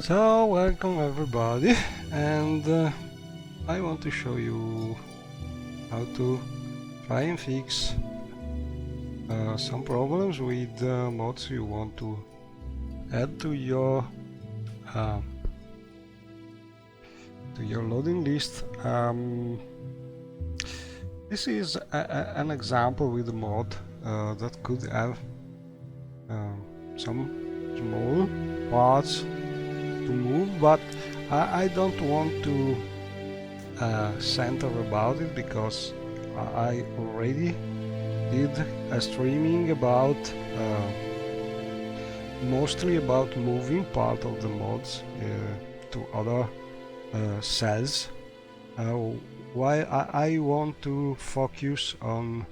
So, welcome everybody, and I want to show you how to try and fix some problems with mods you want to add uh, to your loading list. This is an example with a mod that could have some small parts to move, but I don't want to center about it because I already did a streaming about mostly about moving part of the mods to other cells, while I want to focus on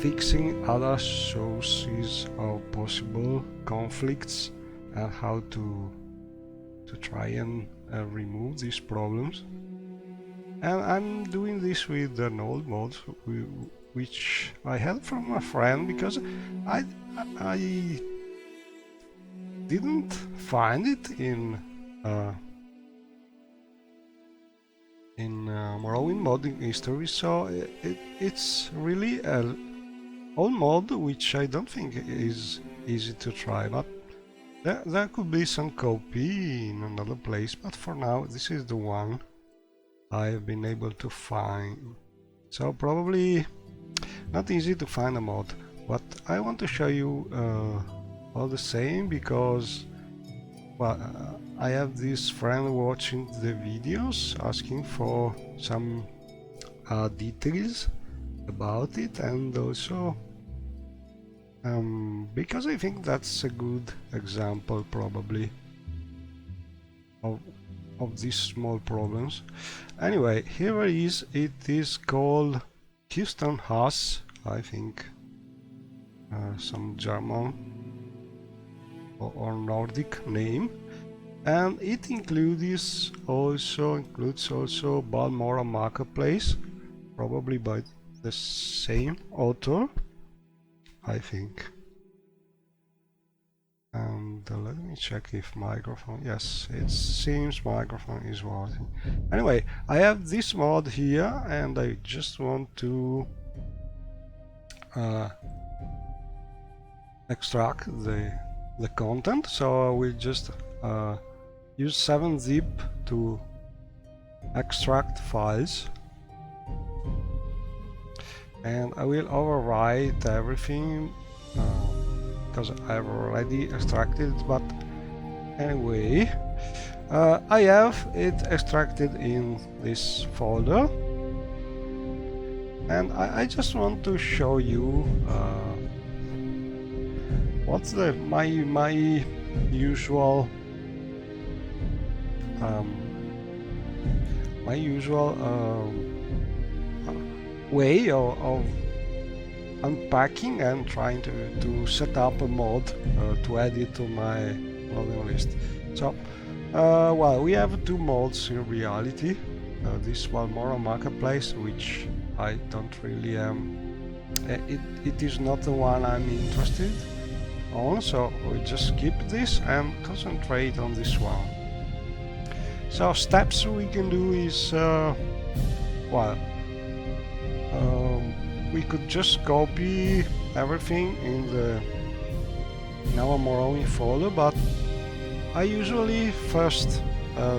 fixing other sources of possible conflicts and how to try and remove these problems. And I'm doing this with an old mod which I had from a friend because I didn't find it in Morrowind modding history, so it's really an old mod which I don't think is easy to try, but there could be some copy in another place, but for now this is the one I've been able to find. So probably not easy to find a mod, but I want to show you all the same because, well, I have this friend watching the videos asking for some details about it, and also because I think that's a good example probably of these small problems. Anyway, here it is. It is called Houston Haas, I think, some German or Nordic name, and it includes also Balmora Marketplace, probably by the same author, I think. And let me check if microphone, yes, it seems microphone is working. Anyway, I have this mod here and I just want to extract the content, so I will just use 7-zip to extract files, and I will overwrite everything because I've already extracted it, but anyway, I have it extracted in this folder, and I just want to show you what's my usual way of unpacking and trying to set up a mod to add it to my loading list. So, well, we have two mods in reality. This Balmora Marketplace, which I don't really it is not the one I'm interested on, so we just skip this and concentrate on this one. So steps we can do is, well, we could just copy everything in our Morrowind folder, but I usually first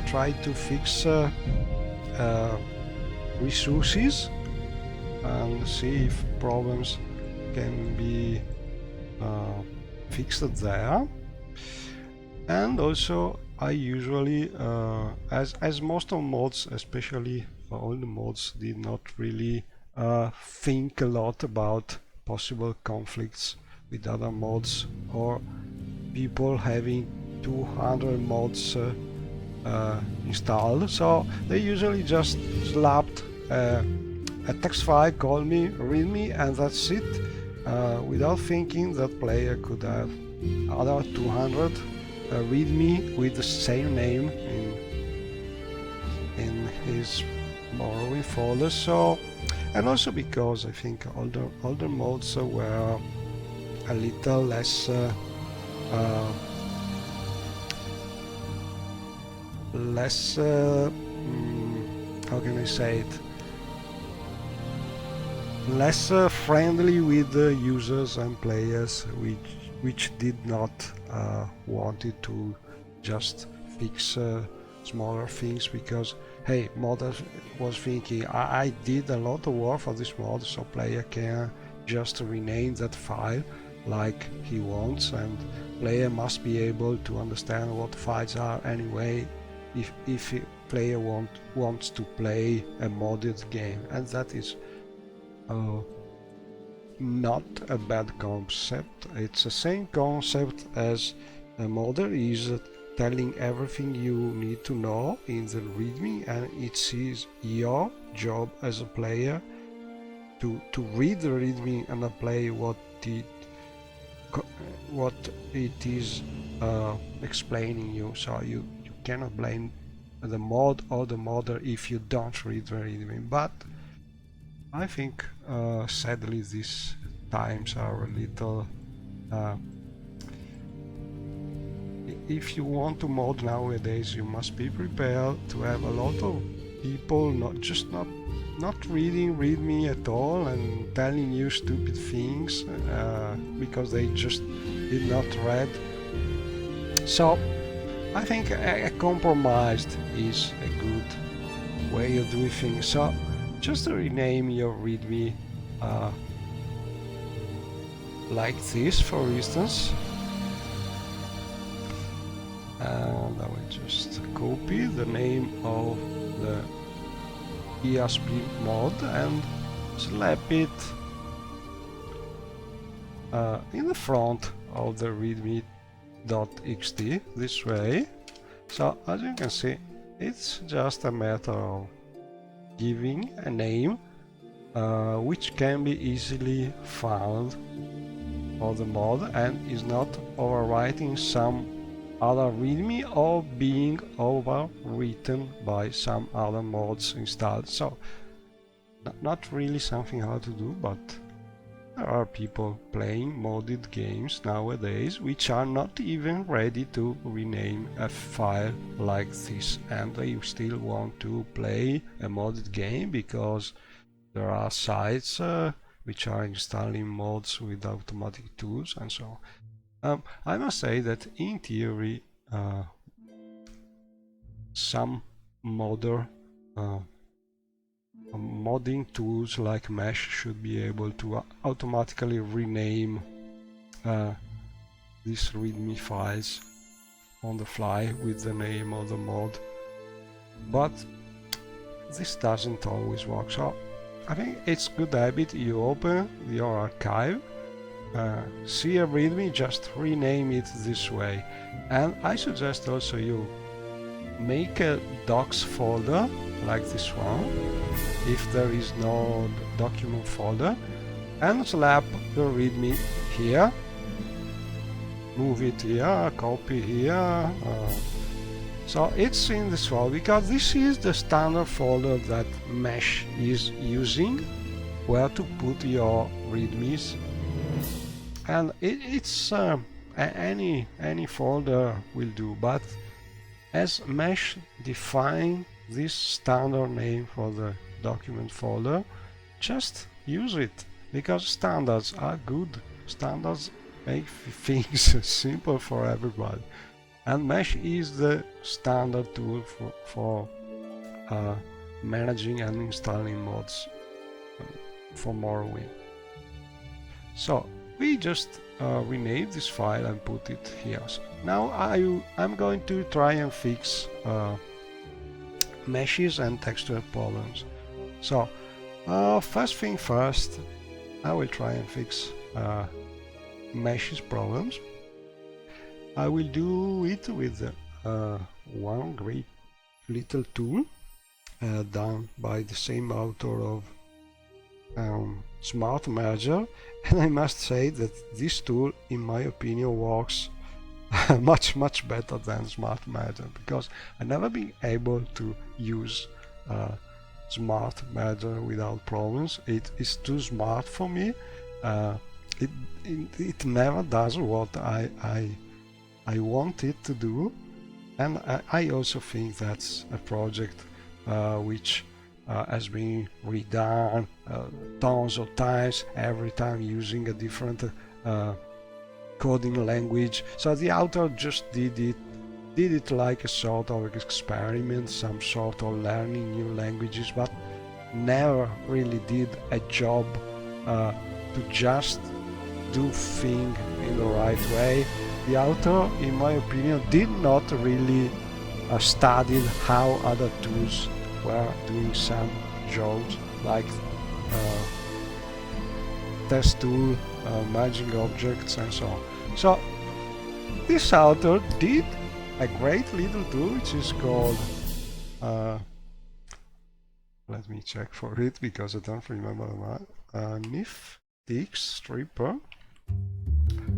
try to fix resources and see if problems can be fixed there. And also I usually, as most of mods, especially all the mods, did not really think a lot about possible conflicts with other mods or people having 200 mods installed, so they usually just slapped a text file called me, read me, and that's it, without thinking that player could have other 200 readme with the same name in his Morrowind folder. So, and also because I think older mods were a little less less how can I say it, less friendly with the users and players, which did not wanted to just fix smaller things, because hey, modders was thinking I did a lot of work for this mod, so player can just rename that file like he wants, and player must be able to understand what files are anyway if player wants to play a modded game. And that is not a bad concept. It's the same concept as a modder is telling everything you need to know in the readme, and it is your job as a player to read the readme and apply what it is explaining you. So you cannot blame the mod or the modder if you don't read the readme. But I think sadly these times are a little if you want to mod nowadays, you must be prepared to have a lot of people not reading readme at all and telling you stupid things because they just did not read. So I think a compromise is a good way of doing things. So just rename your readme like this, for instance, and I will just copy the name of the ESP mod and slap it in the front of the readme.xt this way. So as you can see, it's just a matter of giving a name which can be easily found on the mod and is not overwriting some other readme or being overwritten by some other mods installed. So not really something hard to do, but there are people playing modded games nowadays which are not even ready to rename a file like this, and they still want to play a modded game because there are sites which are installing mods with automatic tools and so on. I must say that in theory some modding tools like Mesh should be able to automatically rename these readme files on the fly with the name of the mod, but this doesn't always work. So I think it's good habit you open your archive, see a readme, just rename it this way. And I suggest also you make a docs folder like this one if there is no document folder, and slap the readme here, move it here, copy here, so it's in this folder because this is the standard folder that Mesh is using where to put your readmes. And it's any folder will do, but as Mesh define this standard name for the document folder, just use it, because standards are good. Standards make things simple for everybody, and Mesh is the standard tool for managing and installing mods for Morrowind. So we just rename this file and put it here. So now I'm going to try and fix meshes and texture problems. So first thing first, I will try and fix meshes problems. I will do it with one great little tool done by the same author of Smart Merger, and I must say that this tool, in my opinion, works much better than Smart Merger, because I've never been able to use Smart Merger without problems. It is too smart for me. It never does what I want it to do, And I also think that's a project which has been redone tons of times, every time using a different coding language. So the author just did it like a sort of experiment, some sort of learning new languages, but never really did a job to just do things in the right way. The author, in my opinion, did not really study how other tools were doing some jobs, like test tool, merging objects, and so on. So this author did a great little tool which is called let me check for it because I don't remember the NifTX stripper.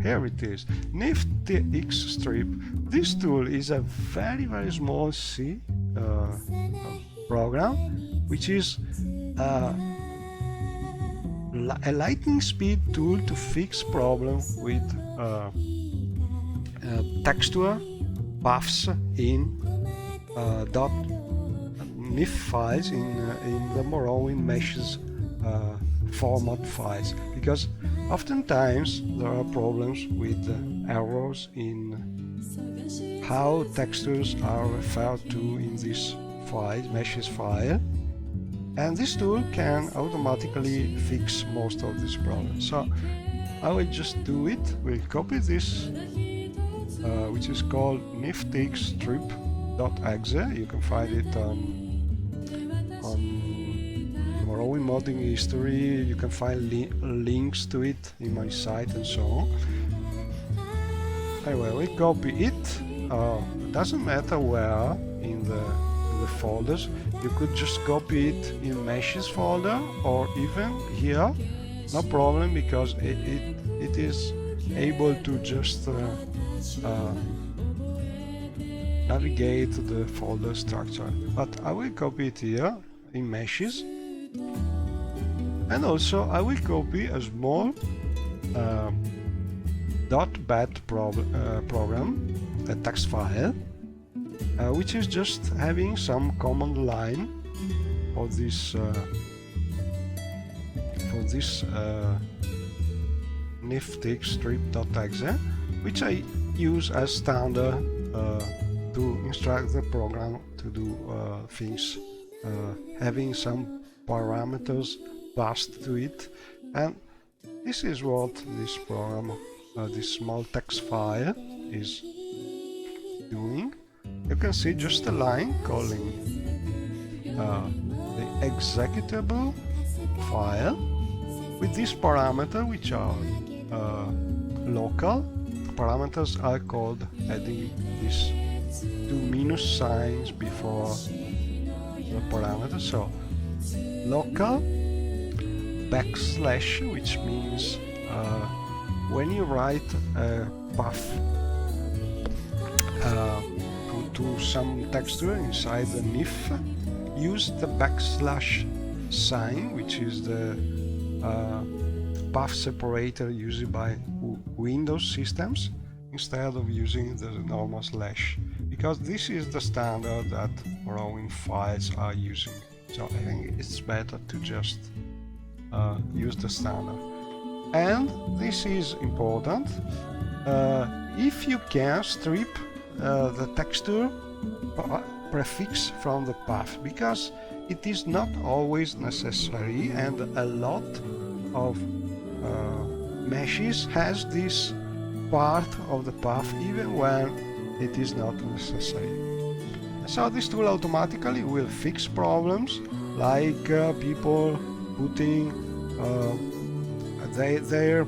Here it is, NifTX strip. This tool is a very small C program, which is a lightning speed tool to fix problems with texture paths in .nif files in the Morrowind meshes format files, because oftentimes there are problems with errors in how textures are referred to in this file, meshes file, and this tool can automatically fix most of these problems. So I will just do it. We'll copy this, which is called niftx strip.exe. You can find it on Morrowind modding history. You can find links to it in my site and so on. Anyway, we copy it. Doesn't matter where in the folders. You could just copy it in meshes folder or even here. No problem, because it is able to just navigate the folder structure. But I will copy it here in meshes, and also I will copy a small .bat program, a text file, which is just having some command line for this niftx strip.exe, which I use as standard to instruct the program to do things, having some parameters passed to it. And this is what this program, this small text file, is doing. You can see just a line calling the executable file with these parameters, which are local. Parameters are called adding these two minus signs before the parameter. So local backslash, which means when you write a path to some texture inside the NIF, use the backslash sign, which is the path separator used by Windows systems, instead of using the normal slash, because this is the standard that Morrowind files are using. So I think it's better to just use the standard. And this is important. If you can strip the texture prefix from the path, because it is not always necessary, and a lot of meshes has this part of the path even when it is not necessary. So this tool automatically will fix problems like people putting their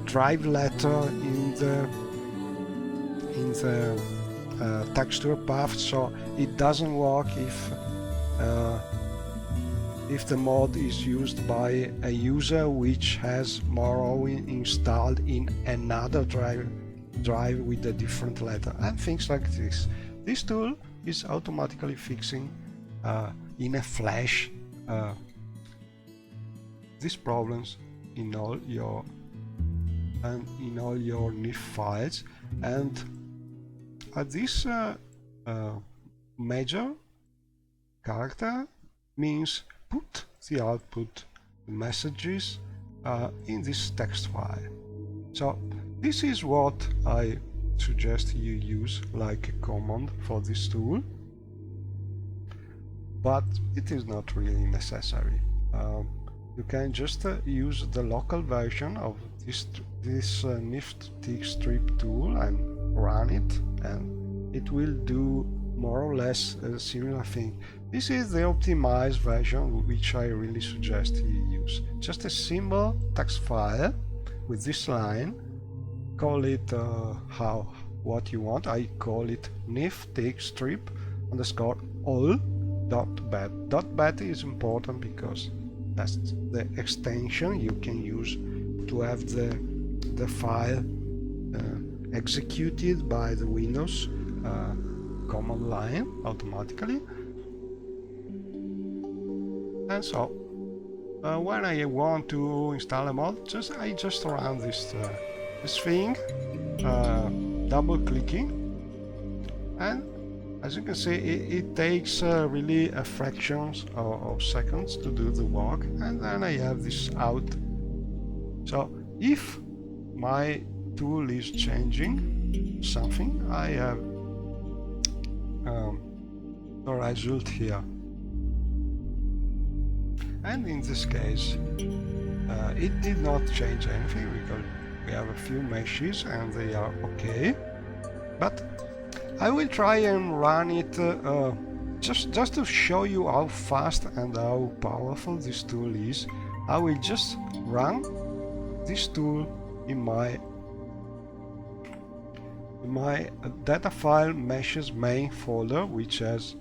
drive letter in the texture path, so it doesn't work if the mod is used by a user which has Morrowind installed in another drive with a different letter, and things like this. This tool is automatically fixing in a flash these problems in all your NIF files. And this major character means put the output, the messages in this text file. So this is what I suggest you use like a command for this tool, but it is not really necessary. You can just use the local version of this nifty strip tool and run it, and it will do more or less a similar thing. This is the optimized version, which I really suggest you use. Just a simple text file with this line. Call it what you want. I call it nifty strip underscore all dot bat. Dot bat is important because that's the extension you can use to have the file executed by the Windows command line automatically. And so when I want to install a mod, I just run this thing, double clicking, and as you can see it takes really a fractions of seconds to do the work, and then I have this out. So if my tool is changing something, I have the result here. And in this case it did not change anything because we have a few meshes and they are okay. But I will try and run it just to show you how fast and how powerful this tool is. I will just run this tool in my data file meshes main folder, which has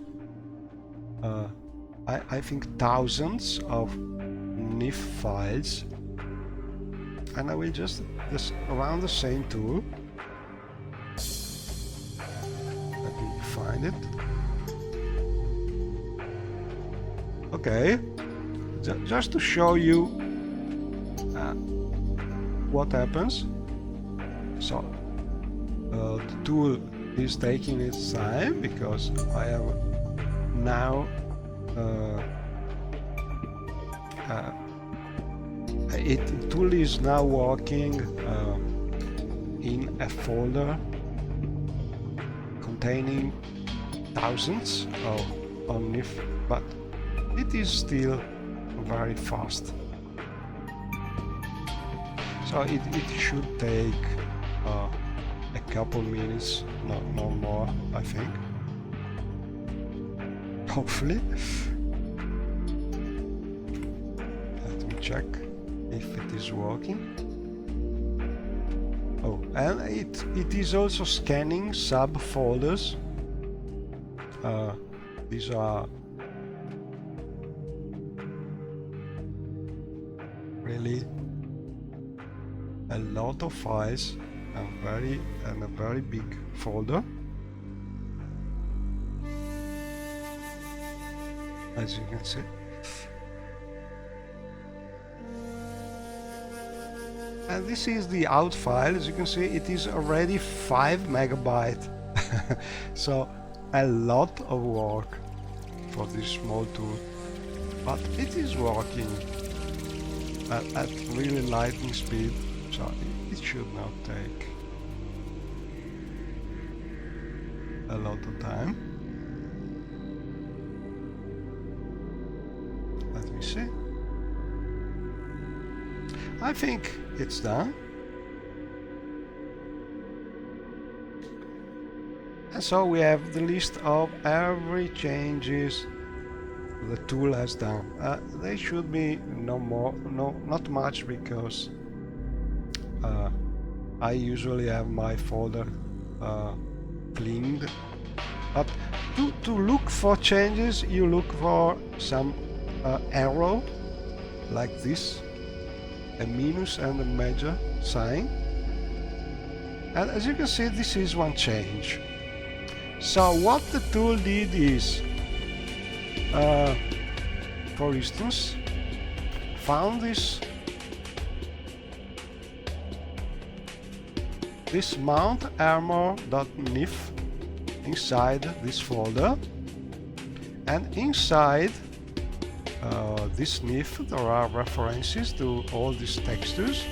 I think thousands of NIF files, and I will just run the same tool. Let me find it. Okay, just to show you what happens. So the tool is taking its time because I have now the tool is now working in a folder containing thousands of NIF, but it is still very fast. So it should take a couple minutes, no more, I think. Hopefully. Let me check if it is working. Oh, and it is also scanning subfolders. These are really a lot of files and a very big folder. As you can see. And this is the out file. As you can see, it is already 5 megabytes. So a lot of work for this small tool, but it is working at really lightning speed, so it should not take a lot of time. Let me see. I think it's done. And so we have the list of every changes the tool has done. They should be not much, because I usually have my folder cleaned. But to look for changes, you look for some arrow like this, a minus and a major sign. And as you can see, this is one change. So what the tool did is, for instance, found this mount armor.nif inside this folder, and inside this NIF there are references to all these textures,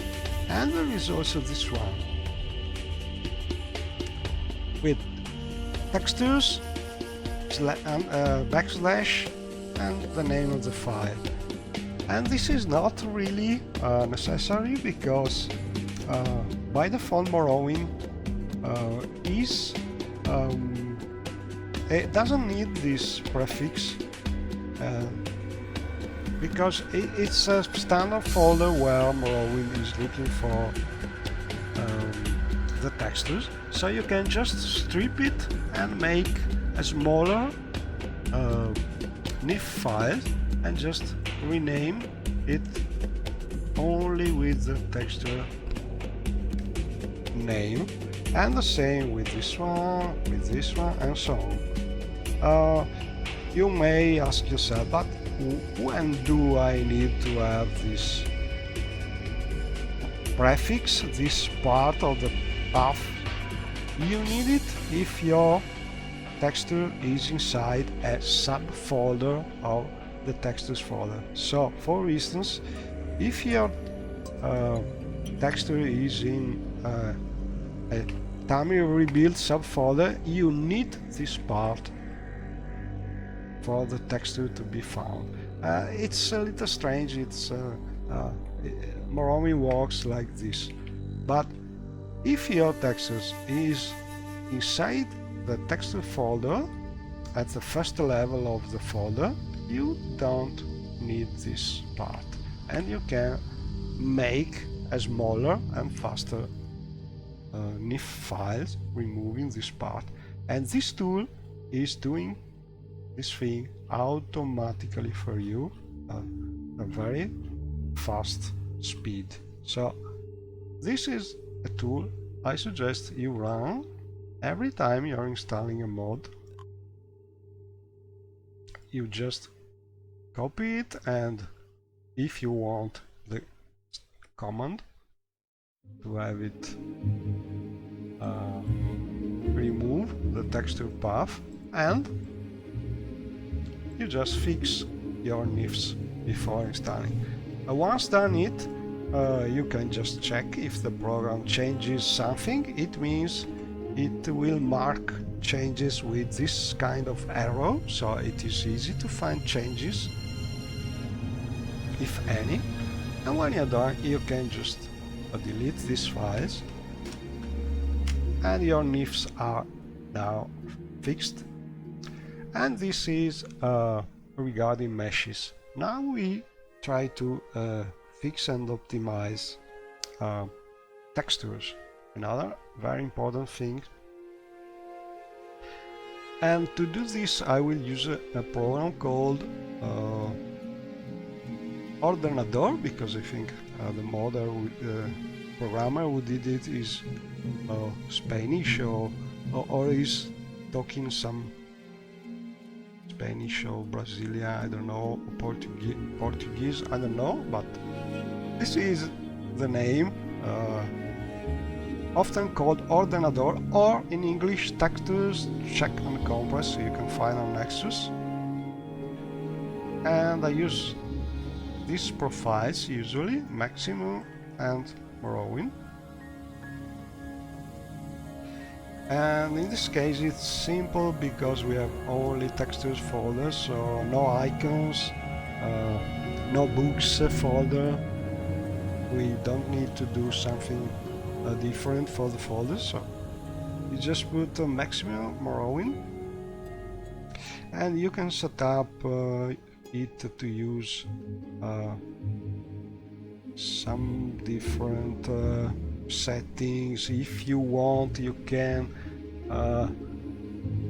and there is also this one with textures and backslash and the name of the file. And this is not really necessary, because by default Morrowind it doesn't need this prefix, because it's a standard folder where Morrowind is looking for the textures. So you can just strip it and make a smaller NIF file and just rename it only with the texture name, and the same with this one, and so on. You may ask yourself, but when do I need to have this prefix, this part of the path? You need it if your texture is inside a subfolder of the textures folder. So, for instance, if your texture is in a Tamil rebuild subfolder, you need this part for the texture to be found. It's a little strange. It's Morrowind works like this. But if your textures is inside the texture folder at the first level of the folder, you don't need this part, and you can make a smaller and faster NIF files removing this part. And this tool is doing this thing automatically for you, a very fast speed. So this is a tool I suggest you run every time you're installing a mod. You just copy it, and if you want the command to have it remove the texture path, and you just fix your NIFs before installing. Once done it, you can just check if the program changes something. It means it will mark changes with this kind of arrow, so it is easy to find changes, if any. And when you're done, you can just delete these files, and your NIFs are now fixed. And this is regarding meshes. Now we try to fix and optimize textures, another very important thing. And to do this, I will use a program called Ordenador, because I think the modder, programmer who did it is Spanish, or is talking some Spanish or Brazilian, I don't know, Portuguese, I don't know, but this is the name, often called Ordenador, or in English Textures Check and Compress, you can find on Nexus. And I use these profiles usually, Maximum and Morrowind. And in this case it's simple because we have only textures folder, so no icons, no books folder. We don't need to do something different for the folders, so you just put maximum Morrowind, and you can set up it to use some different settings. If you want, you can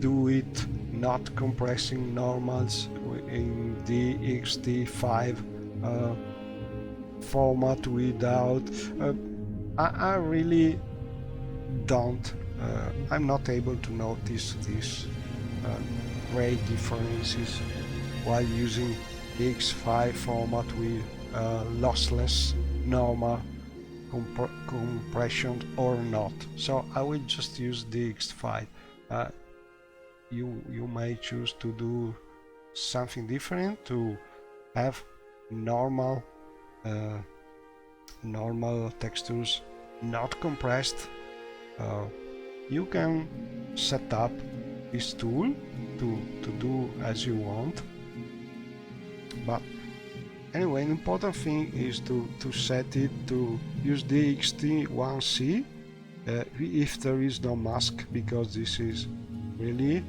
do it not compressing normals in the DXT5 format without. I really don't. I'm not able to notice these great differences while using the X5 format with lossless normal compression or not. So I will just use the X5. you may choose to do something different, to have normal normal textures not compressed. You can set up this tool to do as you want, but anyway, an important thing is to set it to use DXT1C if there is no mask, because this is really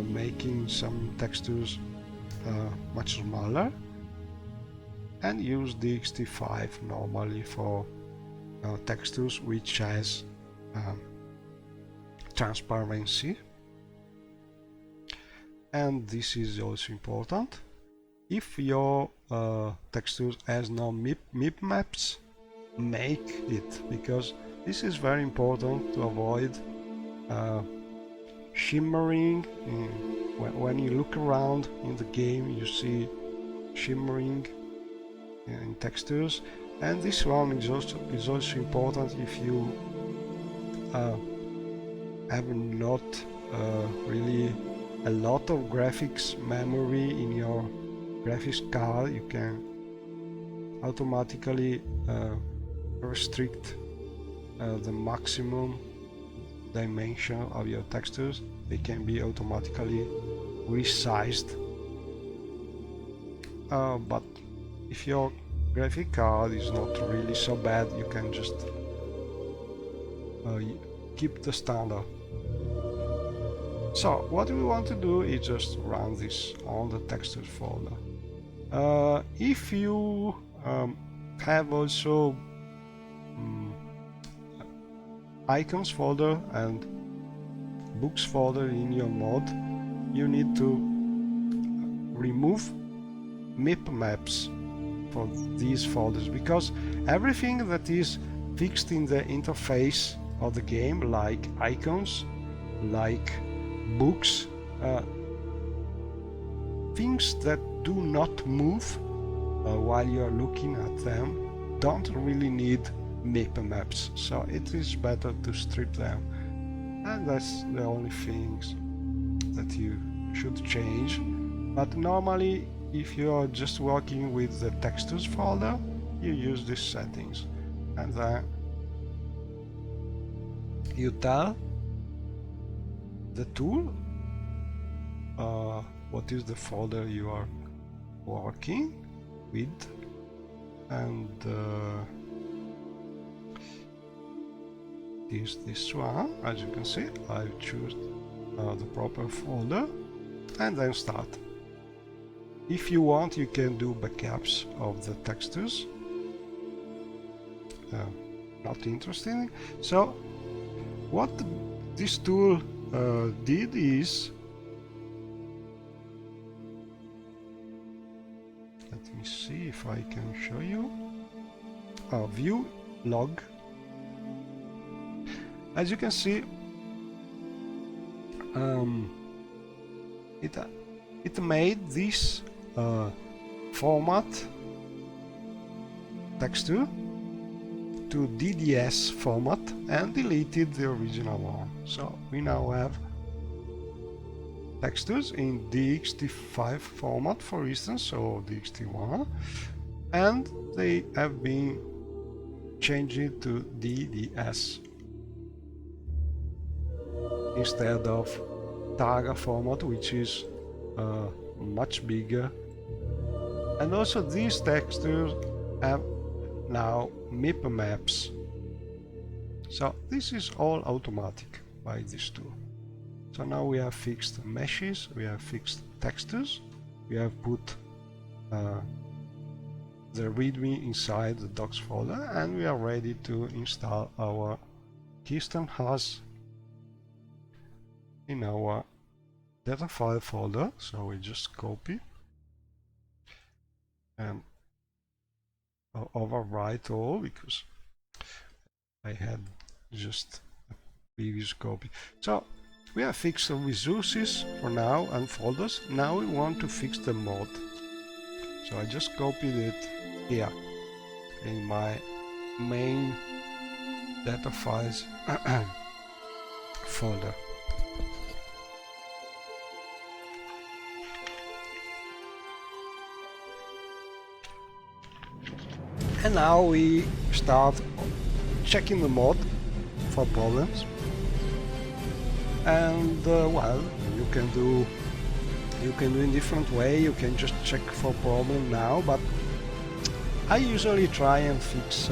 making some textures much smaller, and use DXT5 normally for textures which has transparency. And this is also important. If your textures has no MIP maps, make it, because this is very important to avoid shimmering. When you look around in the game, you see shimmering in textures, and this one is also important if you have not really a lot of graphics memory in your graphics card. You can automatically restrict the maximum dimension of your textures. They can be automatically resized, but if your graphic card is not really so bad, you can just keep the standard. So what we want to do is just run this on the textures folder. If you have also icons folder and books folder in your mod, you need to remove MIP maps for these folders, because everything that is fixed in the interface of the game, like icons, like books, things that do not move while you are looking at them, don't really need MIP maps, so it is better to strip them. And that's the only things that you should change. But normally, if you are just working with the textures folder, you use these settings, and then you tell the tool what is the folder you are working with, and is this one. As you can see, I choose the proper folder and then start. If you want, you can do backups of the textures. Not interesting. So what this tool did is, let me see if I can show you. View log. As you can see, it made this format texture to DDS format and deleted the original one. So we now have textures in DXT5 format, for instance, or DXT1, and they have been changed to DDS instead of Targa format, which is much bigger. And also these textures have now MIP maps. So this is all automatic by this tool. So now we have fixed meshes, we have fixed textures, we have put the readme inside the docs folder, and we are ready to install our Keystone has in our data file folder. So we just copy and overwrite all, because I had just a previous copy. So we have fixed the resources for now and folders. Now we want to fix the mod. So I just copied it here in my main data files folder. And now we start checking the mod for problems. And well, you can do in different way. You can just check for problem now, but I usually try and fix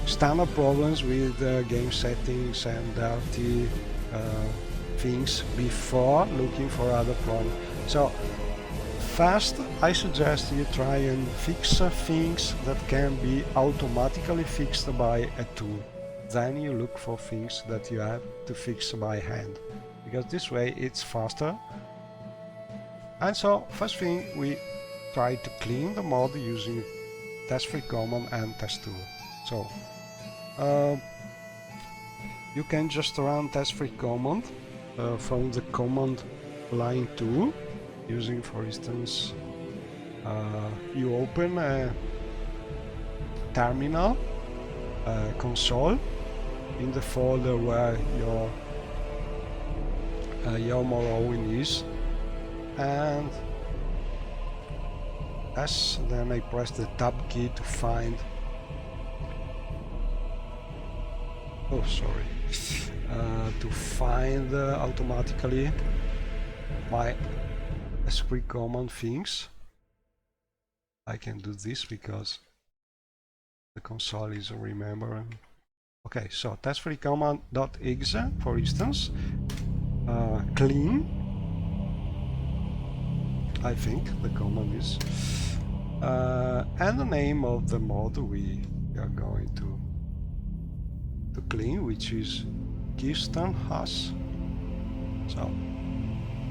standard problems with game settings and dirty things before looking for other problems. So first, I suggest you try and fix things that can be automatically fixed by a tool. Then you look for things that you have to fix by hand, because this way it's faster. And so first thing, we try to clean the mod using test-free command and test tool. So you can just run test-free command from the command line tool using, for instance, you open a terminal console in the folder where your Morrowind is, and then I press the tab key to find to find automatically my test-free command things. I can do this because the console is remembering. Okay, so test-free command.exe, for instance, clean, I think the command is, and the name of the mod we are going to clean, which is Kirsten Haas. So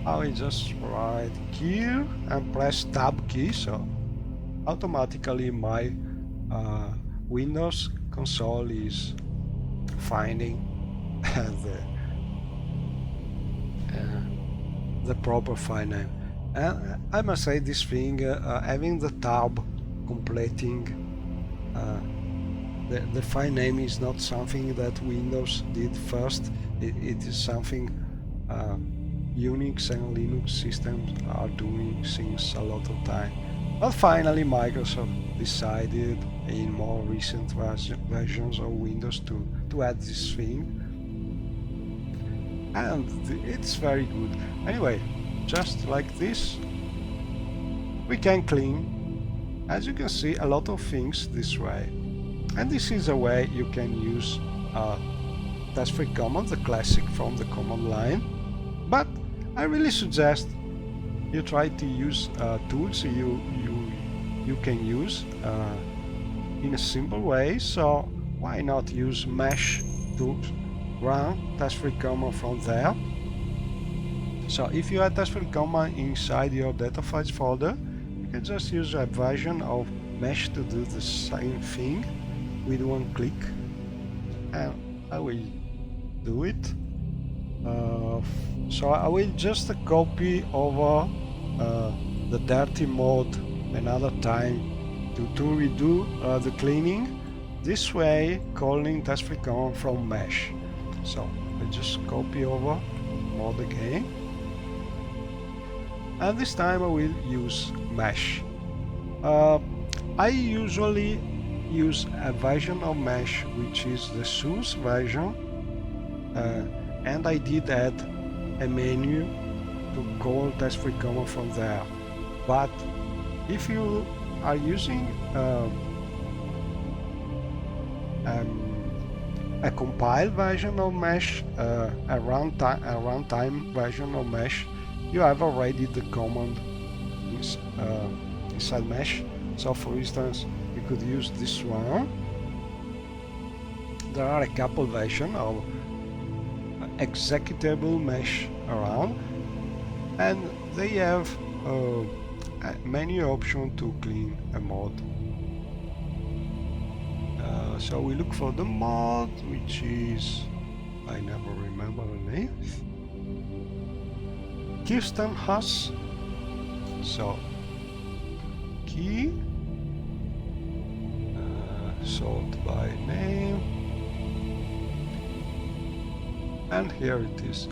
I will just write here and press tab key, so automatically my Windows console is finding the proper file name. And I must say this thing, having the tab completing the file name is not something that Windows did first. It is something Unix and Linux systems are doing since a lot of time. But finally Microsoft decided in more recent versions of Windows to add this thing. And it's very good. Anyway, just like this, we can clean, as you can see, a lot of things this way. And this is a way you can use test-free command, the classic from the command line. But I really suggest you try to use tools you can use in a simple way. So why not use mesh to run test-free command from there? So if you have test-free command inside your data files folder, you can just use a version of mesh to do the same thing with one click, and I will do it. So I will just copy over the dirty mode another time to redo the cleaning, this way calling test-free command from mesh. So I just copy over mode again, and this time I will use mesh. I usually use a version of mesh which is the source version, and I did add a menu to call test-free command from there. But if you are using a compiled version of mesh, a runtime version of mesh, you have already the command inside mesh. So for instance, you could use this one. There are a couple versions of executable mesh around, and they have many options to clean a mod. So we look for the mod, which is, I never remember the name, Kirsten Haas. So key, sort by name, and here it is.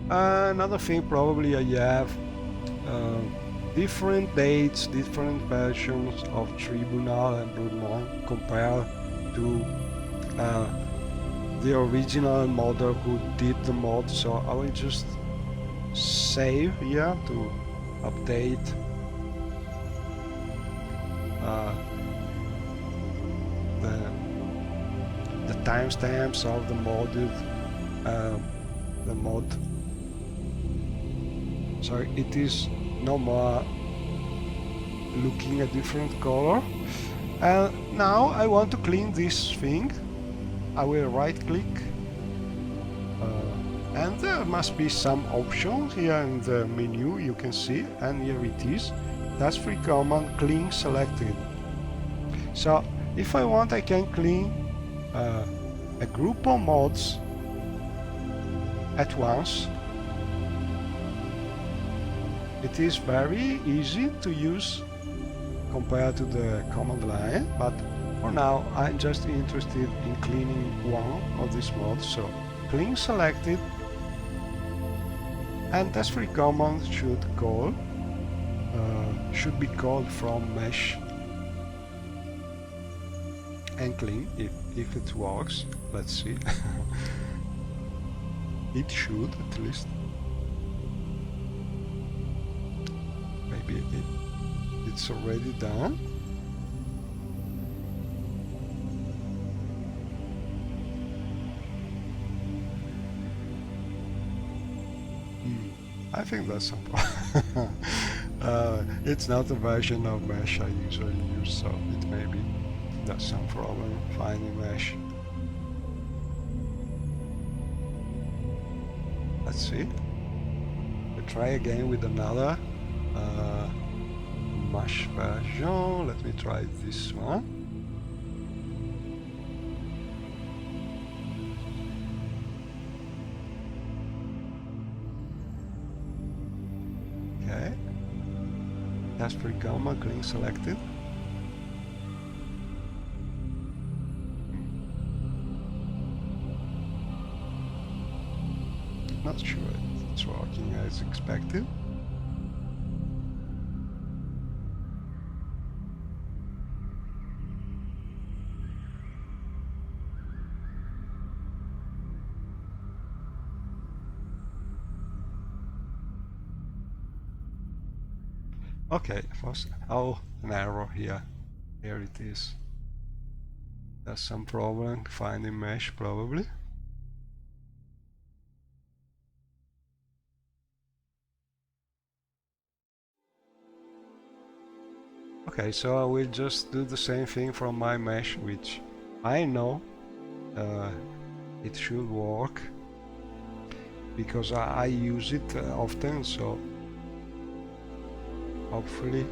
Another thing probably I have different dates, different versions of Tribunal and Brunon compared to the original modder who did the mod. So I will just save here to update the timestamps of the mod. So it is no more looking a different color. And now I want to clean this thing. I will right click and there must be some options here in the menu, you can see, and here it is. That's free command clean selected. So if I want, I can clean a group of mods at once. It is very easy to use compared to the command line, but for now I'm just interested in cleaning one of these mods. So clean selected, and that's free command should be called from mesh and clean if it works. Let's see. It should, at least. Maybe it's already done. I think that's some problem. It's not a version of mesh I usually use, so it may be that's some problem finding mesh. Let's see. We'll try again with another mesh version. Let me try this one. Okay. That's pretty common, clean selected. Not sure it's working as expected. Okay, first, oh, an error here. Here it is. There's some problem finding mesh, probably. Okay, so I will just do the same thing from my mesh, which I know it should work because I use it often, so hopefully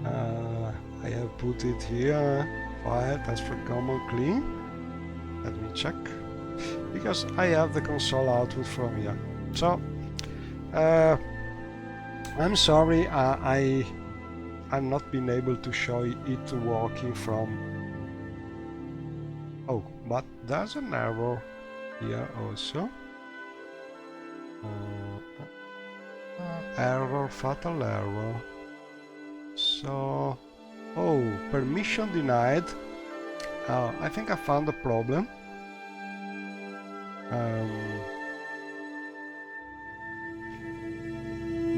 I have put it here. File task for common clean. Let me check because I have the console output from here. So I'm sorry, I've not been able to show it working from. Oh, but there's an error here also. Error, fatal error. So, oh, permission denied. I think I found the problem.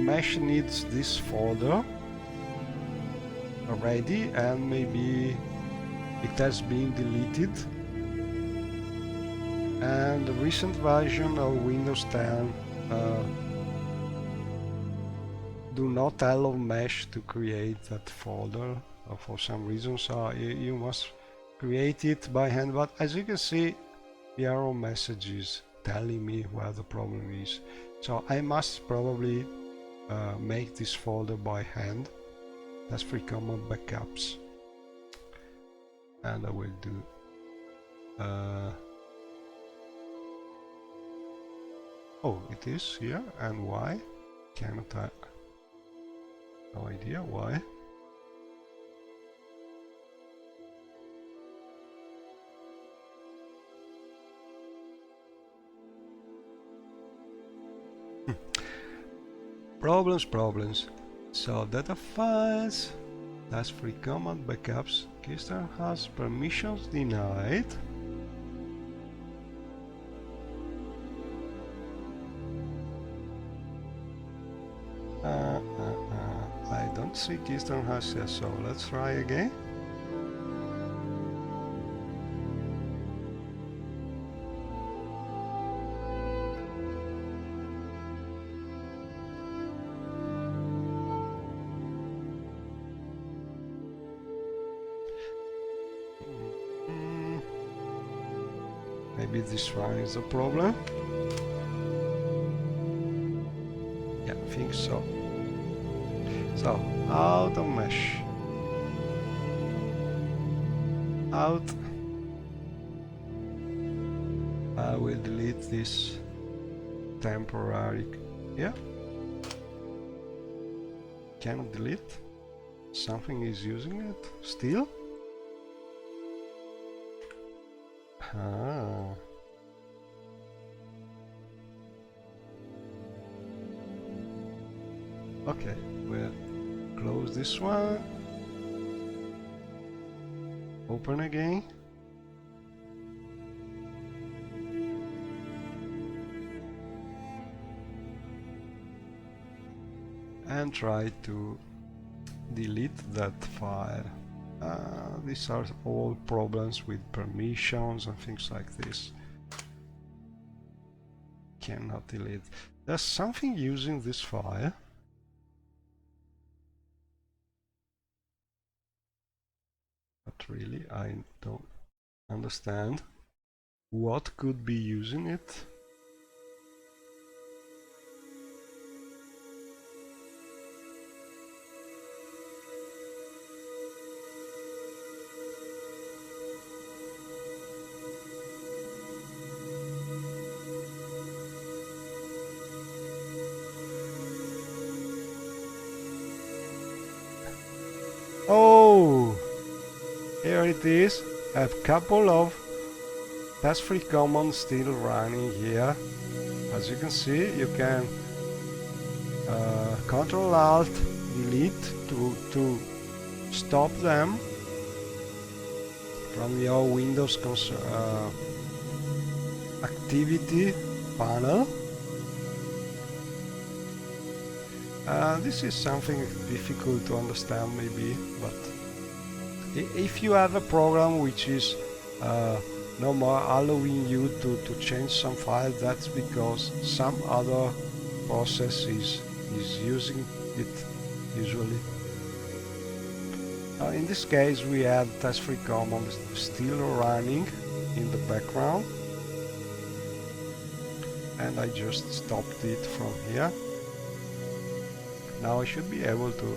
Mesh needs this folder already, and maybe it has been deleted. And the recent version of Windows 10 do not allow mesh to create that folder for some reason, so you must create it by hand. But as you can see, the error message is telling me where the problem is, so I must probably make this folder by hand. That's free common backups, and I will do oh, it is here. And why cannot I? No idea why. Problems. So data files, task free command backups. Keystone has permissions denied. I don't see Keystone has here, so let's try again. Maybe this one is a problem. Yeah, I think so. So, out of mesh. Out. I will delete this temporary. Yeah. Cannot delete. Something is using it still. Ah. Okay, we'll close this one. Open again. And try to delete that file. These are all problems with permissions and things like this. Cannot delete. There's something using this file. But really, I don't understand what could be using it. Oh, here it is. A couple of task-free commands still running here. As you can see, you can Control Alt Delete to stop them from your Windows activity panel. This is something difficult to understand maybe, but if you have a program which is no more allowing you to change some file, that's because some other process is using it usually. In this case we have task-free commands still running in the background, and I just stopped it from here. Now I should be able to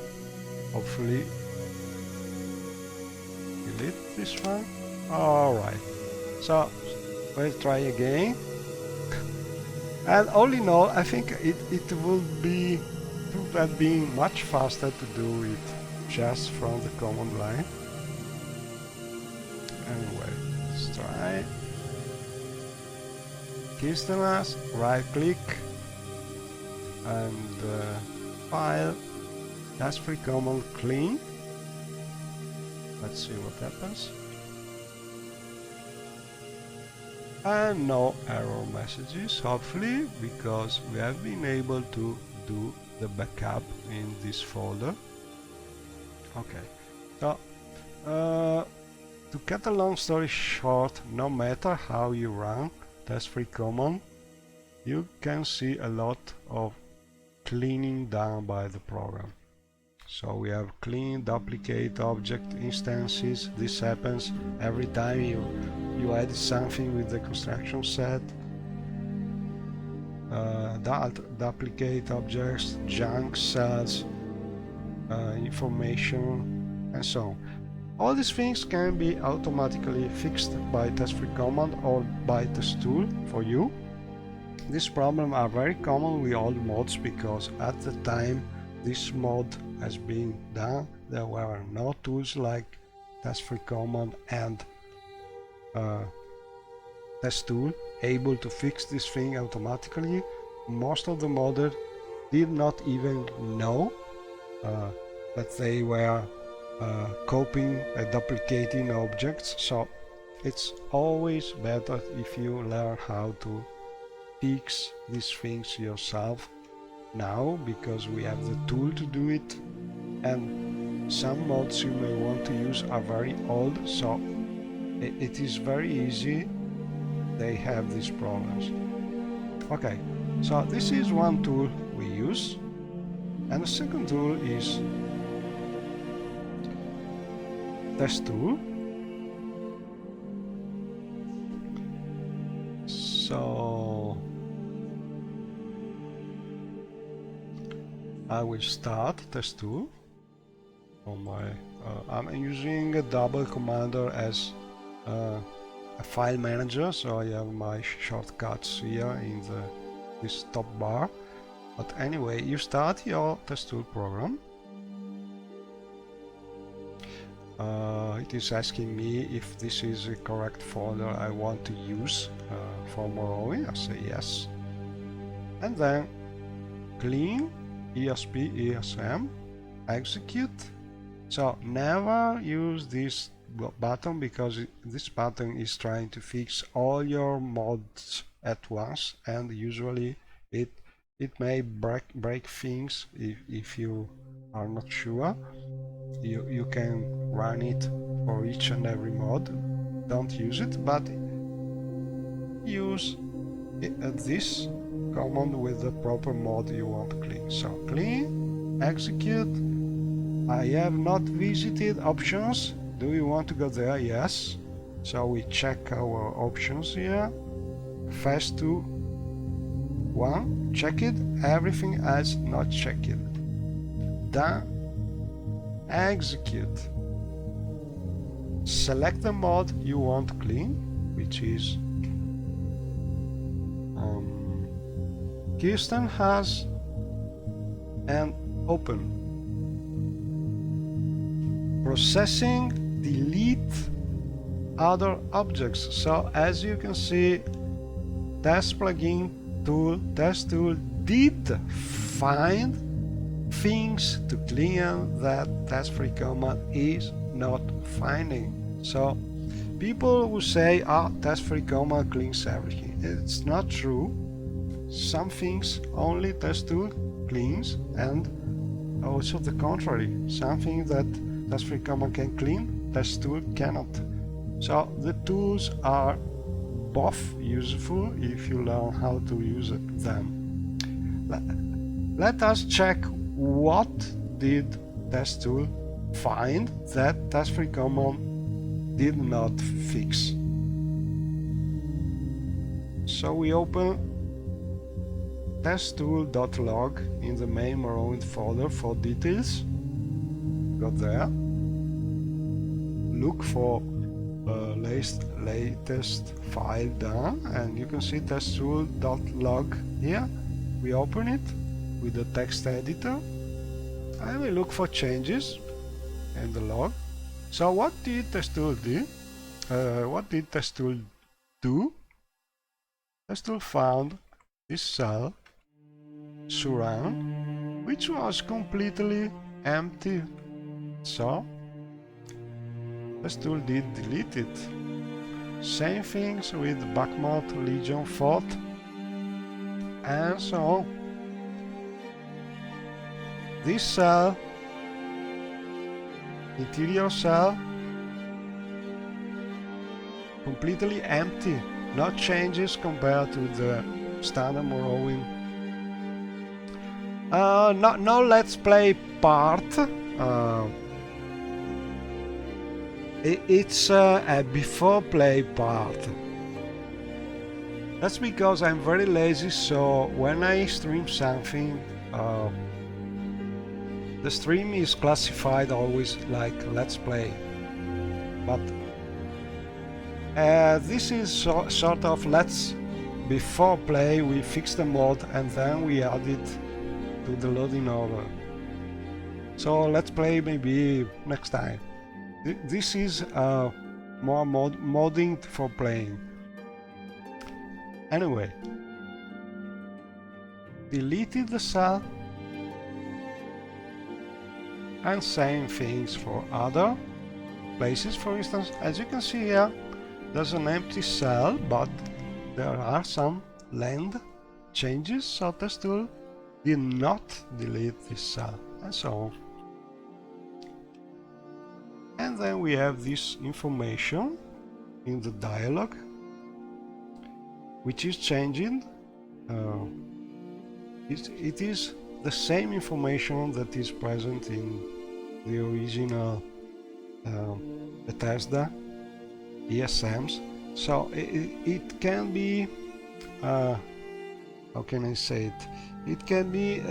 hopefully delete this one. Alright, so we'll try again. And all in all, I think it would have been much faster to do it just from the command line. Anyway, let's try. Keystone, right click, and file, task-free command clean. Let's see what happens. And no error messages, hopefully, because we have been able to do the backup in this folder. Okay, so to cut a long story short, no matter how you run task-free command, you can see a lot of cleaning done by the program. So we have clean duplicate object instances. This happens every time you add something with the construction set. Duplicate objects, junk cells, information, and so on. All these things can be automatically fixed by task-free command or by test tool for you. These problems are very common with all mods because at the time this mod has been done, there were no tools like task-free command and test tool able to fix this thing automatically. Most of the modders did not even know that they were copying and duplicating objects. So it's always better if you learn how to fix these things yourself now, because we have the tool to do it, and some mods you may want to use are very old, so it is very easy they have these problems. Okay, so this is one tool we use, and the second tool is test tool. So I will start test tool on my I'm using a double commander as a file manager, so I have my shortcuts here in this top bar. But anyway, you start your test tool program. It is asking me if this is the correct folder I want to use for Morrowind. I say yes, and then clean ESP ESM execute. So never use this button, because this button is trying to fix all your mods at once, and usually it may break things if you are not sure. You can run it for each and every mod. Don't use it, but use this command with the proper mod you want to clean. So clean, execute. I have not visited options. Do you want to go there? Yes. So we check our options here. Phase 2, 1, check it. Everything else not checked. Done. Execute. Select the mod you want to clean, which is Kirsten has, and open. Processing, delete other objects. So as you can see, test plugin tool, test tool did find things to clean that test-free command is not finding. So people who say, test-free command cleans everything. It's not true. Some things only test tool cleans, and also the contrary. Something that test-free command can clean, test tool cannot. So the tools are both useful if you learn how to use them. Let us check what did test tool find that test-free command did not fix. So we open testtool.log in the main Morrowind folder for details. Go there, look for latest file done, and you can see testtool.log here. We open it with the text editor and we look for changes in the log. So what did testtool do? What did testtool do? Testtool found this cell surround, which was completely empty. So testtool did delete it. Same things with Bakhmut, Legion, Fort, and so on. This cell, interior cell, completely empty, no changes compared to the standard Morrowind. No let's play part. It's a before play part. That's because I'm very lazy, so when I stream something, the stream is classified always like let's play. But this is sort of let's before play. We fix the mod and then we add it to the loading order. So let's play maybe next time. This is more modding for playing. Anyway, deleted the cell, And same things for other places. For instance, as you can see here, there's an empty cell, but there are some land changes, so test tool did not delete this cell, and so on. And then we have this information in the dialog, which is changing. It is the same information that is present in the original Bethesda ESMs. So it can be, how can I say it? It can be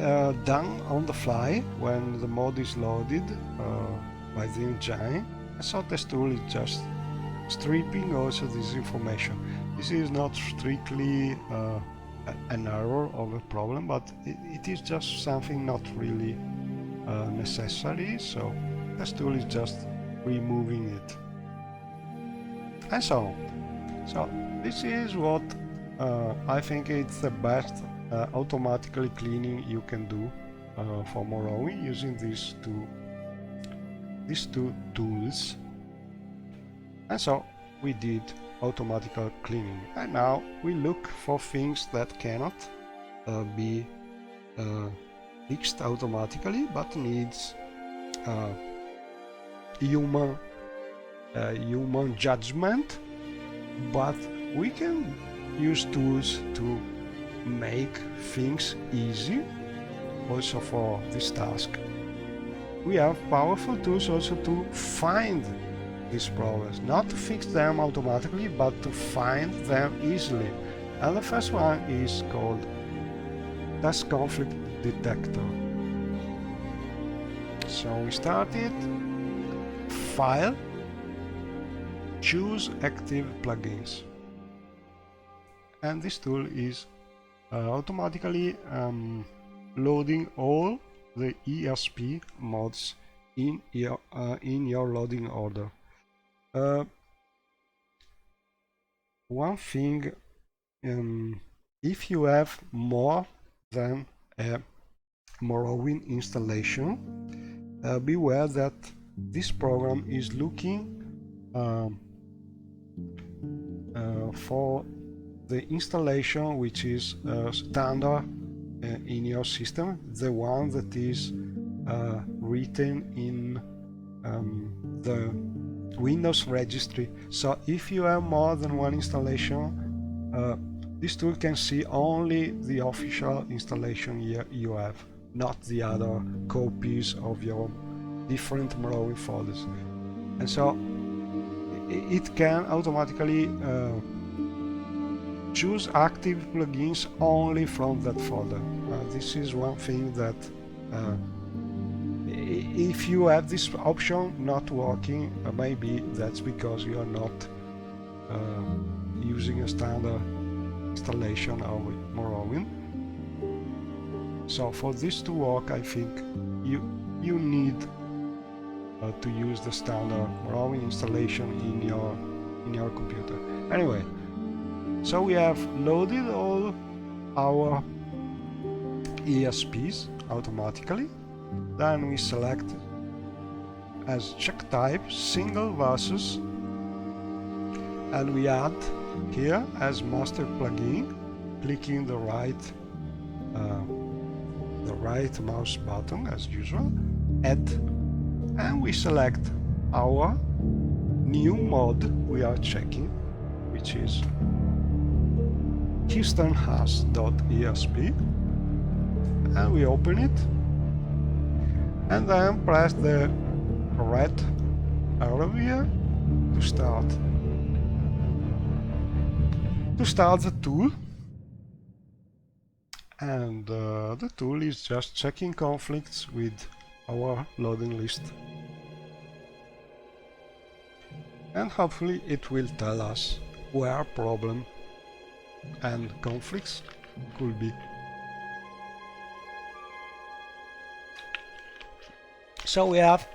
done on the fly when the mod is loaded by the engine. So test tool is just stripping also this information. This is not strictly an error of a problem, but it is just something not really necessary, so test tool is just removing it. And so on. So this is what I think it's the best automatically cleaning you can do for Morrowind using these two tools. And so we did automatical cleaning, and now we look for things that cannot be fixed automatically but needs human judgment. But we can use tools to make things easy also for this task. We have powerful tools also to find these problems, not to fix them automatically, but to find them easily. And the first one is called Task Conflict Detector. So we start it, File, choose Active Plugins. And this tool is automatically loading all the ESP mods in your loading order. One thing, if you have more than a Morrowind installation, beware that this program is looking for the installation which is standard in your system, the one that is written in the Windows registry. So if you have more than one installation, this tool can see only the official installation you have, not the other copies of your different Morrowind folders. And so it can automatically choose active plugins only from that folder. This is one thing that if you have this option not working, maybe that's because you are not using a standard installation of Morrowind. So for this to work, I think you need to use the standard Morrowind installation in your computer. Anyway, so we have loaded all our ESPs automatically. Then we select as check type single versus, and we add here as master plugin, clicking the right mouse button as usual, add, and we select our new mod we are checking, which is keysternehas.esp, and we open it, and then press the red arrow here to start the tool. And the tool is just checking conflicts with our loading list, and hopefully it will tell us where problem and conflicts could be. So we have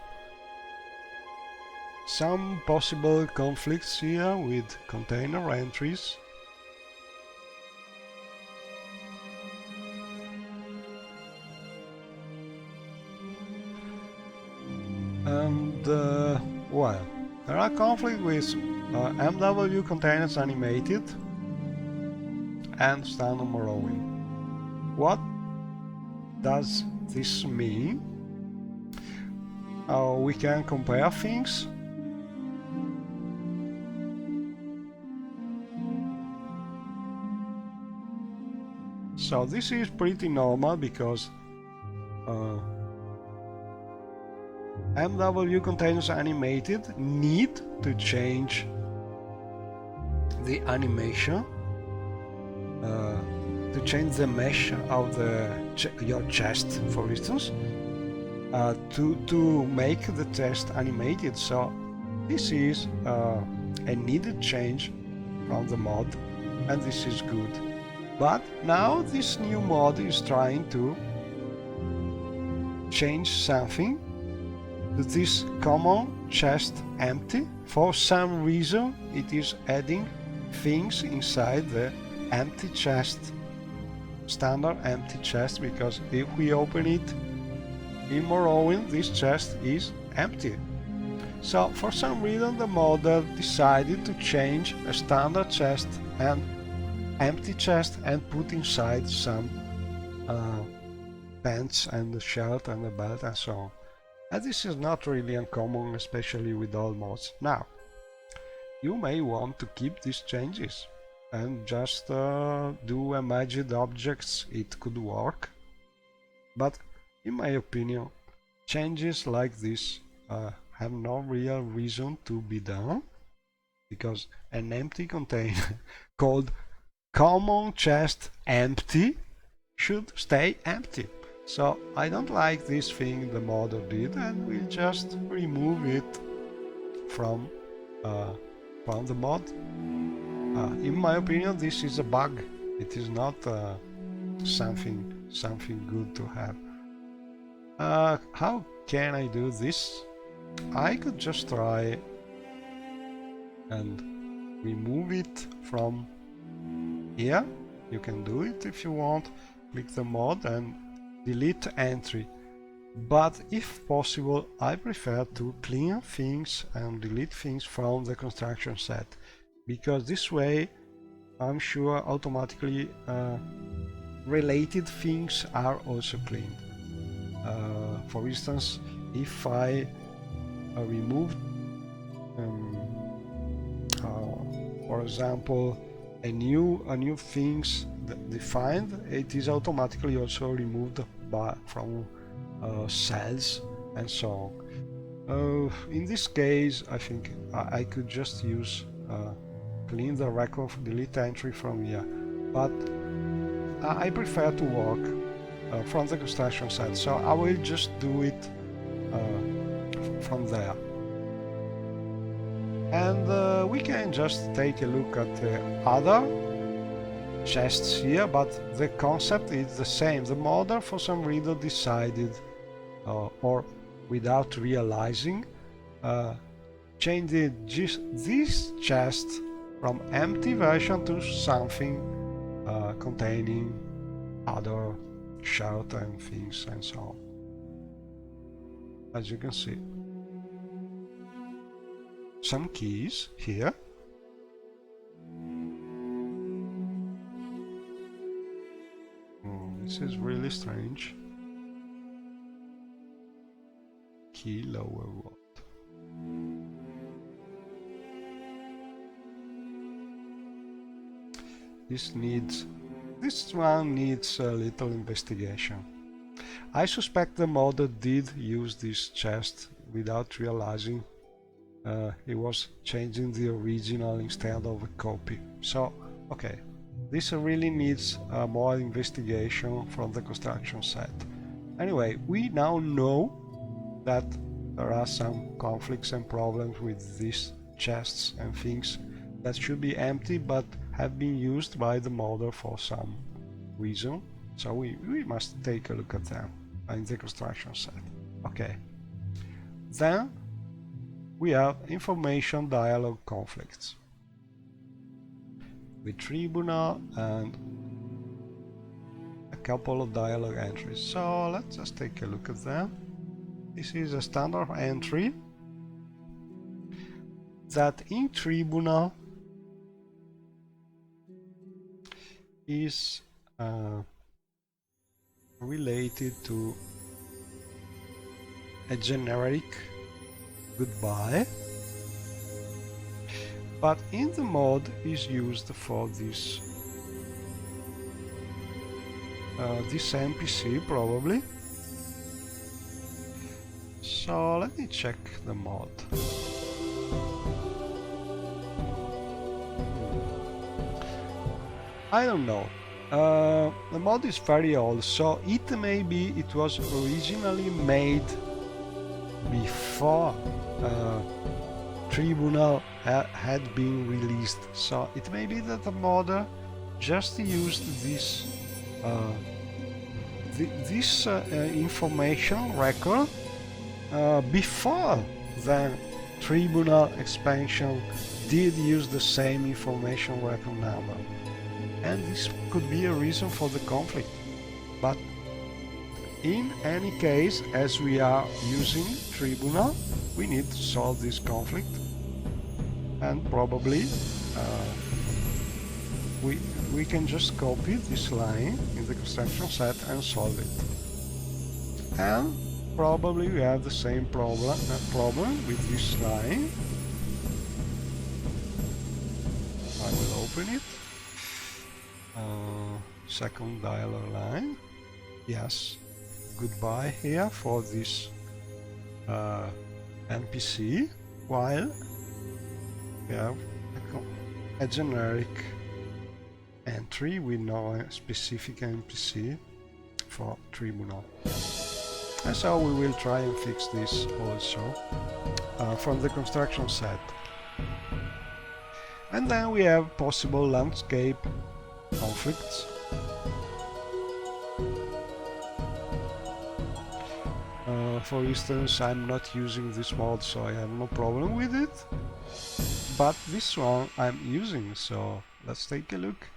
some possible conflicts here with container entries. Well, there are conflicts with MW containers animated and standard Morrowind. What does this mean? We can compare things. So this is pretty normal because MW containers animated need to change the animation to change the mesh of your chest, for instance, to make the chest animated. So this is a needed change from the mod, and this is good. But now this new mod is trying to change something to this common chest empty. For some reason it is adding things inside the empty chest, standard empty chest, because if we open it in Morrowind, this chest is empty. So for some reason the modder decided to change a standard chest and empty chest and put inside some pants and a shirt and a belt and so on. And this is not really uncommon, especially with all mods. Now, you may want to keep these changes and just do imagined objects. It could work, but in my opinion, changes like this have no real reason to be done, because an empty container called common chest empty should stay empty. So I don't like this thing the modder did, and we'll just remove it from the mod. In my opinion, this is a bug. It is not something good to have. How can I do this? I could just try and remove it from here. You can do it if you want. Click the mod and delete entry. But if possible, I prefer to clean things and delete things from the construction set, because this way I'm sure automatically related things are also cleaned. For instance, if I remove for example a new things defined, it is automatically also removed from cells and so on. In this case, I think I could just use clean the record, delete entry from here, but I prefer to work from the construction site, so I will just do it from there. And we can just take a look at the other chests here, but the concept is the same. The modder for some reason decided, or without realizing, changed this chest from empty version to something containing other shirt and things and so on, as you can see. Some keys here. This is really strange. Key lower world. This one needs a little investigation. I suspect the modder did use this chest without realizing he was changing the original instead of a copy. So, okay, this really needs more investigation from the construction set. Anyway, we now know that there are some conflicts and problems with these chests and things that should be empty but have been used by the modder for some reason. So we must take a look at them in the construction set. Okay. Then we have information dialogue conflicts with tribunal and a couple of dialogue entries. So let's just take a look at them. This is a standard entry that in Tribunal is related to a generic goodbye, but in the mod is used for this this NPC probably. So let me check the mod. I don't know. The mod is very old, so it maybe it was originally made before Tribunal had been released. So it may be that the modder just used this information record before the Tribunal expansion did use the same information record number. And this could be a reason for the conflict. But in any case, as we are using Tribunal, we need to solve this conflict. And probably we can just copy this line in the construction set and solve it. And probably we have the same problem with this line. I will open it. Second dialogue line. Yes, goodbye here for this NPC, while we have a generic entry with no specific NPC for Tribunal. And so we will try and fix this also from the construction set. And then we have possible landscape conflicts. For instance, I'm not using this mod, so I have no problem with it. But this one I'm using, so let's take a look.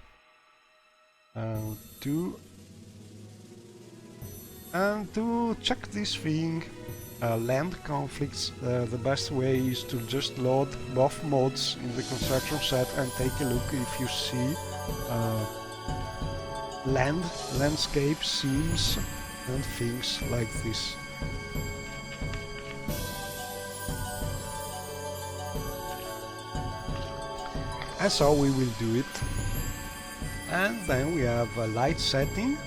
To check this thing, land conflicts, the best way is to just load both mods in the construction set and take a look if you see landscape scenes and things like this. And so we will do it. And then we have a light setting.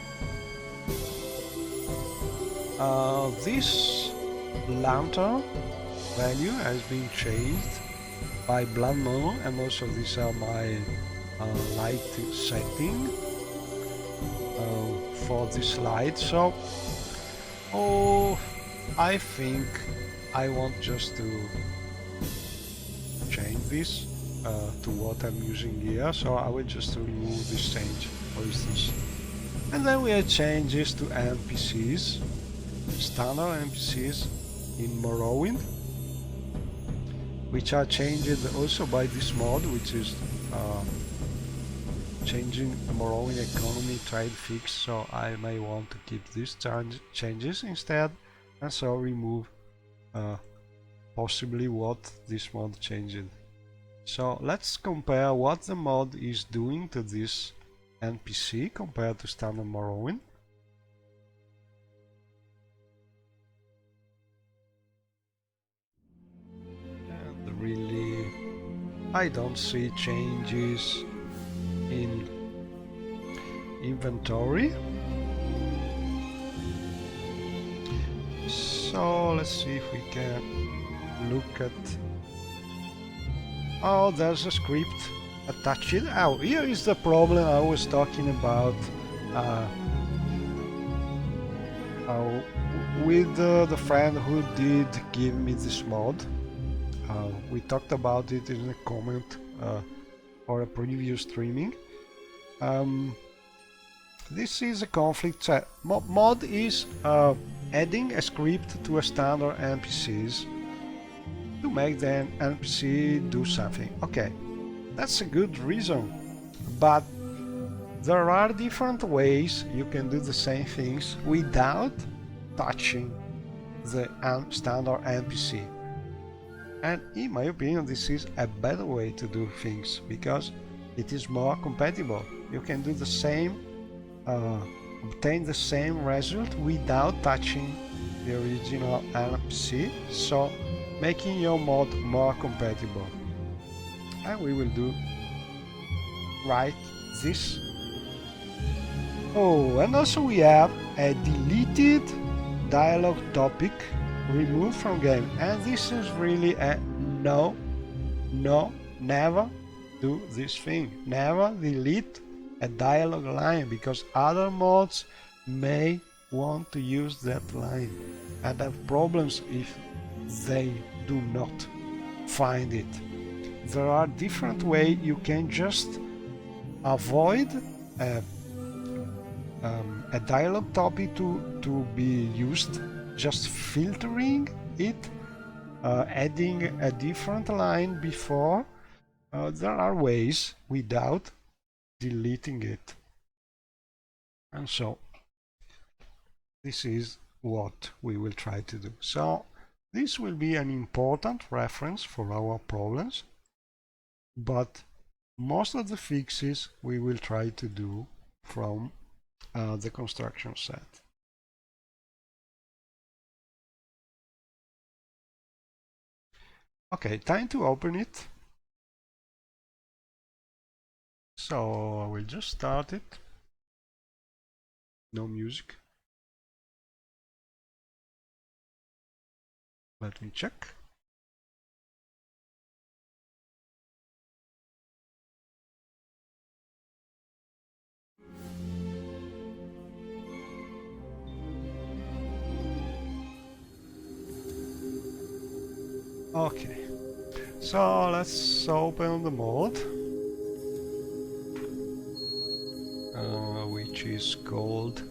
This lantern value has been changed by Blood Moon, and also these are my light setting for this light. So I think I want just to change this to what I'm using here, so I will just remove this change, for instance. And then we have changes to NPCs, standard NPCs in Morrowind, which are changed also by this mod, which is changing the Morrowind economy trade fix, so I may want to keep these changes instead, and so remove possibly what this mod changed. So let's compare what the mod is doing to this NPC compared to standard Morrowind. And really, I don't see changes in inventory. So let's see if we can look at... Oh, there's a script attached. Oh, here is the problem I was talking about with the friend who did give me this mod. We talked about it in a comment for a previous streaming. This is a conflict set. Mod is adding a script to a standard NPCs to make the NPC do something. Okay, that's a good reason, but there are different ways you can do the same things without touching the standard NPC. And in my opinion, this is a better way to do things because it is more compatible. You can do the same, obtain the same result without touching the original NPC, so making your mod more compatible. And we will do right this. Oh, and also we have a deleted dialogue topic removed from game, and this is really a no, never do this thing. Never delete a dialogue line, because other mods may want to use that line and have problems if they do not find it. There are different ways you can just avoid a dialogue topic to be used, just filtering it, adding a different line before. There are ways without deleting it. And so this is what we will try to do. So this will be an important reference for our problems, but most of the fixes we will try to do from the construction set. Okay, time to open it. So I will just start it. No music. Let me check. Okay, so let's open the mod, which is called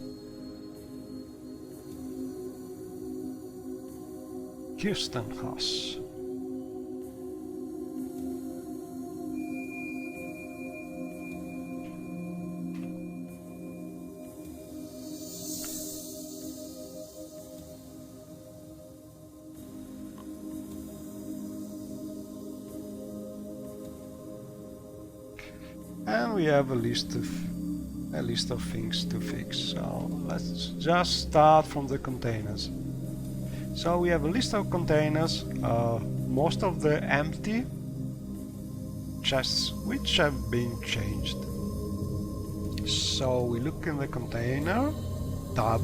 Kirstenhaus. And we have a list of things to fix. So let's just start from the containers. So we have a list of containers, most of the empty chests which have been changed. So we look in the container tab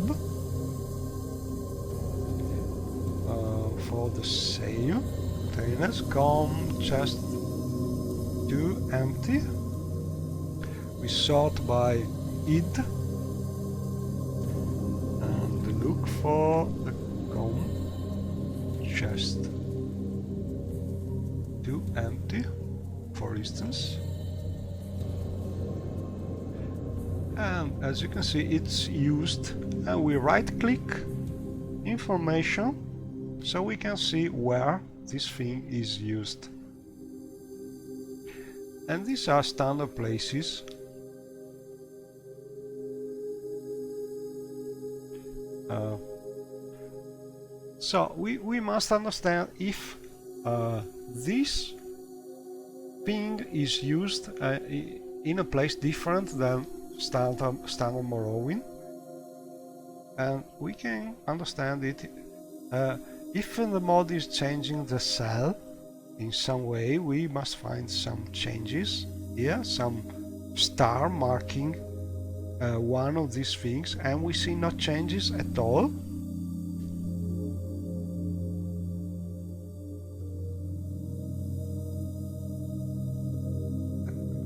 for the same containers. Come chest 2 empty. We sort by id and look for the com chest 2 empty, for instance. And as you can see, it's used, and we right click information so we can see where this thing is used. And these are standard places. So we must understand if this thing is used in a place different than standard Morrowind, and we can understand it if the mod is changing the cell in some way. We must find some changes here, some star marking one of these things, and we see no changes at all.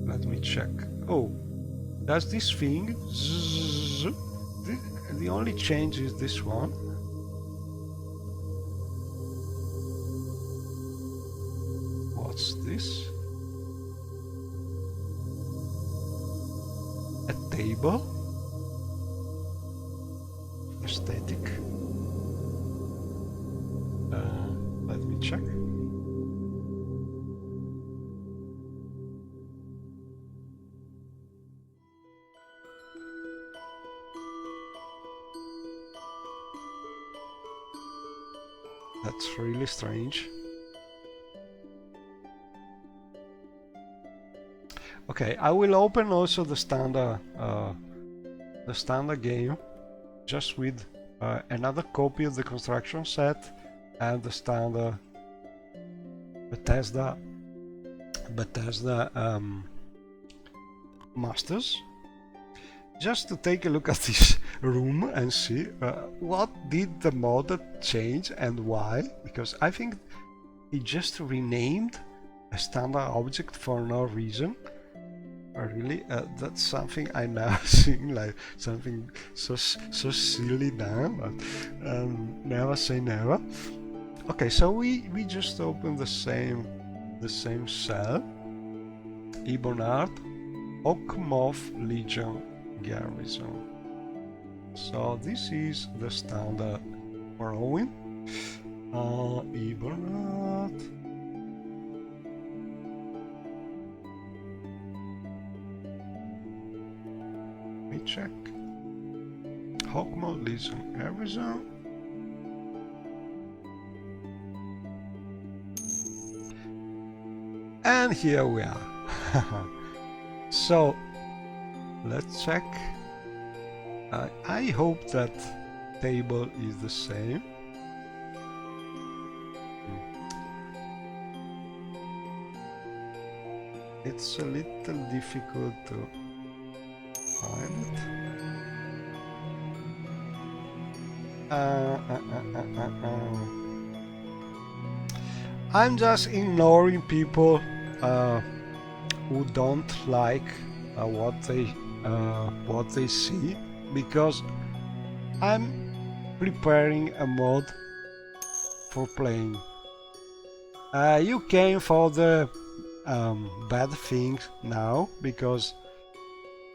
Let me check. Oh, does this thing the only change is this one. What's this? A table? Aesthetic? Let me check. That's really strange. Okay, I will open also the standard game, just with another copy of the construction set and the standard Bethesda masters, just to take a look at this room and see what did the modder change and why, because I think he just renamed a standard object for no reason. Really, that's something I now seem like something so silly now, but never say never. Okay, so we just opened the same cell. Ebonard, Oakmoth Legion Garrison. So this is the standard Morrowind. Ebonard. Let me check. Oakmoth Legion Garrison. And here we are. So let's check. I hope that table is the same. It's a little difficult to find it. I'm just ignoring people who don't like what they see, because I'm preparing a mod for playing. You came for the bad things now, because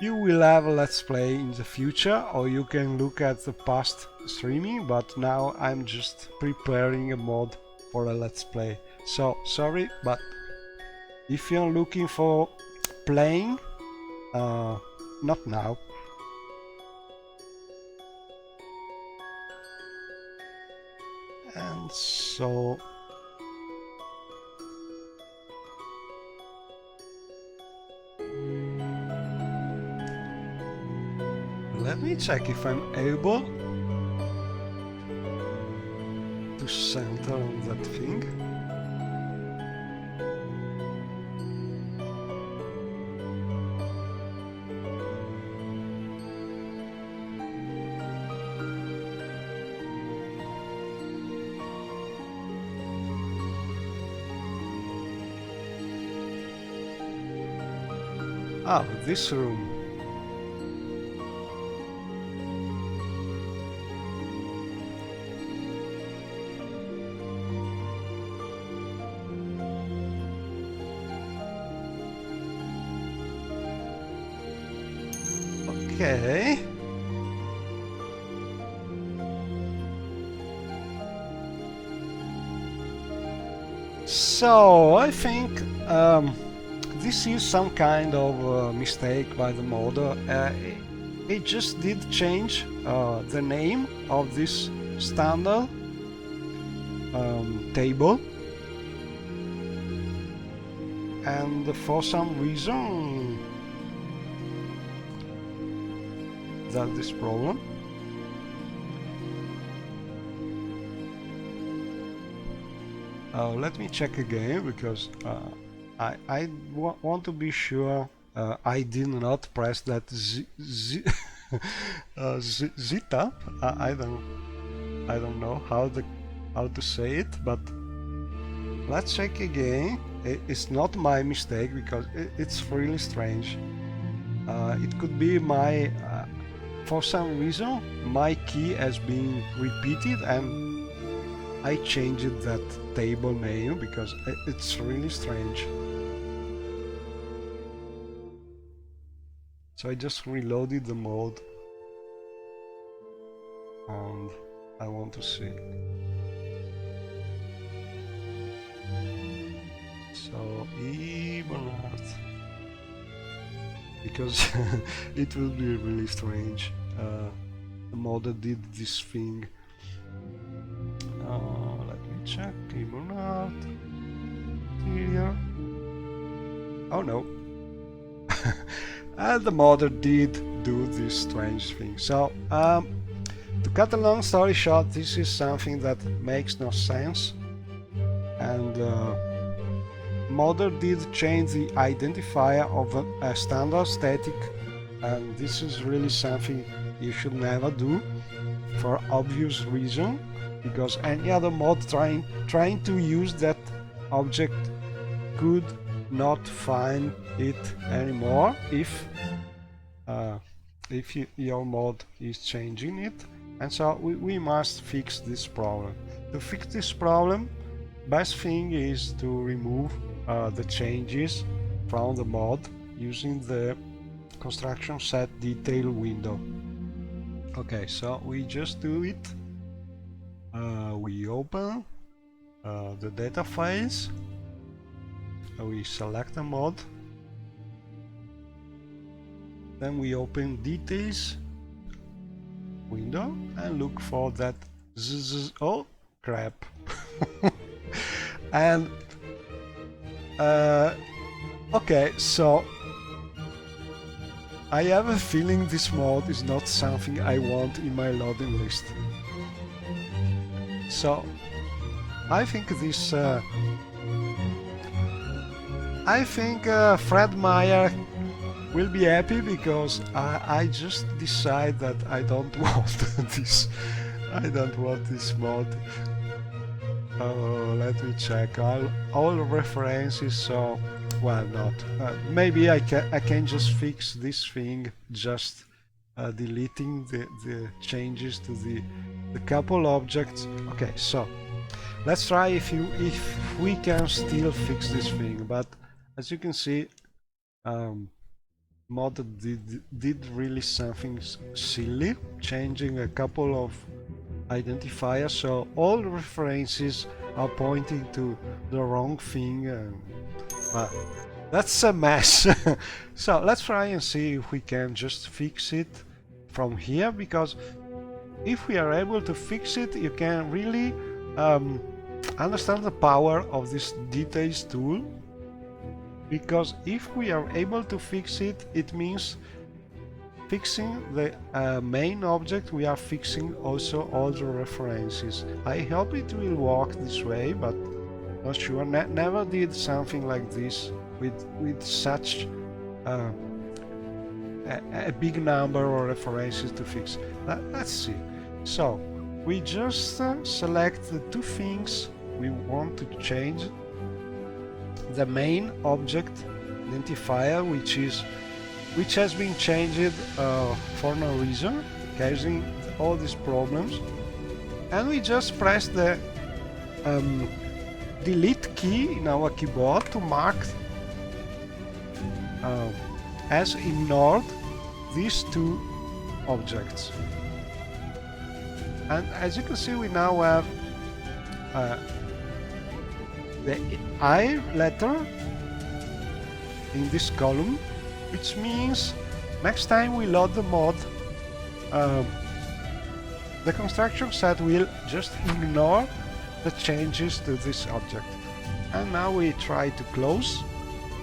you will have a let's play in the future, or you can look at the past streaming, but now I'm just preparing a mod for a let's play. So sorry, but if you're looking for playing, not now. And so let me check if I'm able to center on that thing. Ah, this room. Okay. So I think this is some kind of mistake by the modder. It just did change the name of this standard table, and for some reason that's this problem. Let me check again, because I want to be sure I did not press that zeta. I don't know how to say it, but let's check again. It's not my mistake, because it's really strange. It could be my for some reason my key has been repeated and I changed that table name, because it's really strange. So I just reloaded the mod and I want to see. So Ebonheart, because it will be really strange. The modder did this thing. Let me check. Ebonheart. Interior. Oh no. And the modder did do this strange thing. So, to cut a long story short, this is something that makes no sense. And modder did change the identifier of a standard static, and this is really something you should never do for obvious reason, because any other mod trying to use that object could not find it anymore if your mod is changing it. And so we must fix this problem. To fix this problem, best thing is to remove the changes from the mod using the construction set detail window. Okay, so we just do it. We open the data files. We select a mod. Then we open details window and look for that oh crap. And okay, so I have a feeling this mod is not something I want in my loading list. So I think this Fred Meyer will be happy, because I just decide that I don't want this. I don't want this mod. Let me check all references. So, well, not. Maybe I can just fix this thing, just deleting the changes to the couple objects. Okay, so let's try if we can still fix this thing. But as you can see, mod did really something silly, changing a couple of identifiers, so all references are pointing to the wrong thing. That's a mess. So let's try and see if we can just fix it from here, because if we are able to fix it, you can really understand the power of this details tool. Because if we are able to fix it, it means fixing the main object, we are fixing also all the references. I hope it will work this way, but not sure. Never did something like this with such a big number of references to fix. Let's see. So we just select the two things we want to change. The main object identifier, which has been changed for no reason, causing all these problems, and we just press the delete key in our keyboard to mark as ignored these two objects. And as you can see, we now have the I letter in this column, which means next time we load the mod, the construction set will just ignore the changes to this object. And now we try to close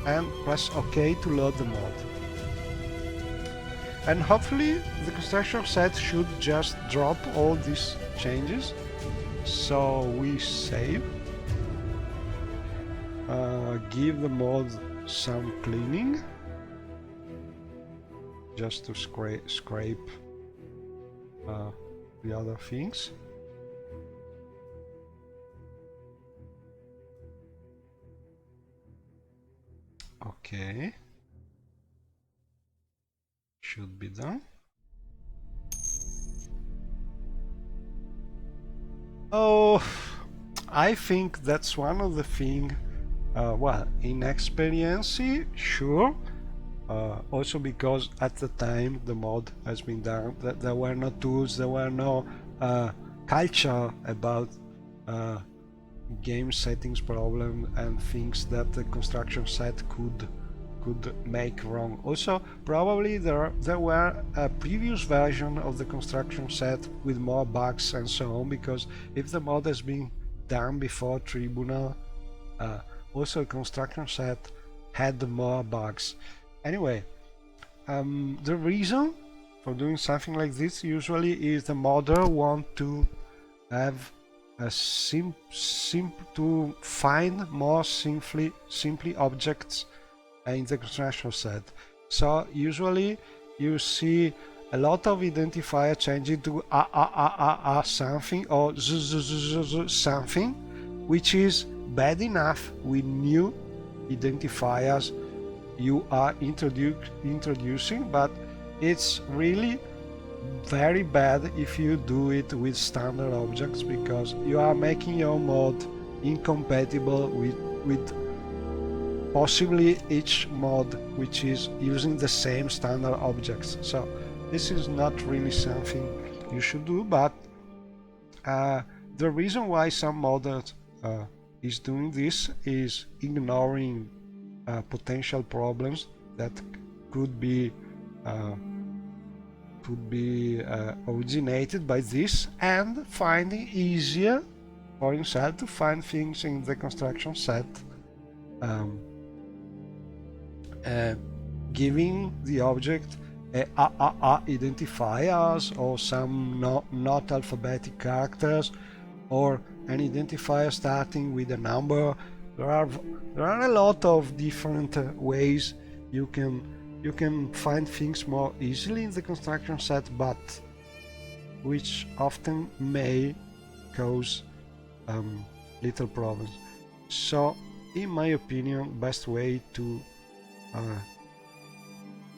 and press OK to load the mod. And hopefully the construction set should just drop all these changes. So we save. Give the mod some cleaning, just to scrape the other things. Okay, should be done. Oh, I think that's one of the things. Well, inexperience, sure. Also because at the time the mod has been done, that there were no tools, there were no culture about game settings problem and things that the construction set could make wrong. Also, probably there were a previous version of the construction set with more bugs and so on, because if the mod has been done before Tribunal, also the construction set had more bugs. Anyway, The reason for doing something like this usually is the modder want to have a to find more simply objects in the construction set. So usually you see a lot of identifier changing to something or something, which is bad enough with new identifiers you are introducing, but it's really very bad if you do it with standard objects, because you are making your mod incompatible with possibly each mod which is using the same standard objects. So this is not really something you should do, but the reason why some modders is doing this is ignoring potential problems that could be originated by this, and finding easier for himself to find things in the construction set, giving the object identifiers or some not alphabetic characters, or an identifier starting with a number. There are a lot of different ways you can find things more easily in the construction set, but which often may cause little problems. So in my opinion, best way to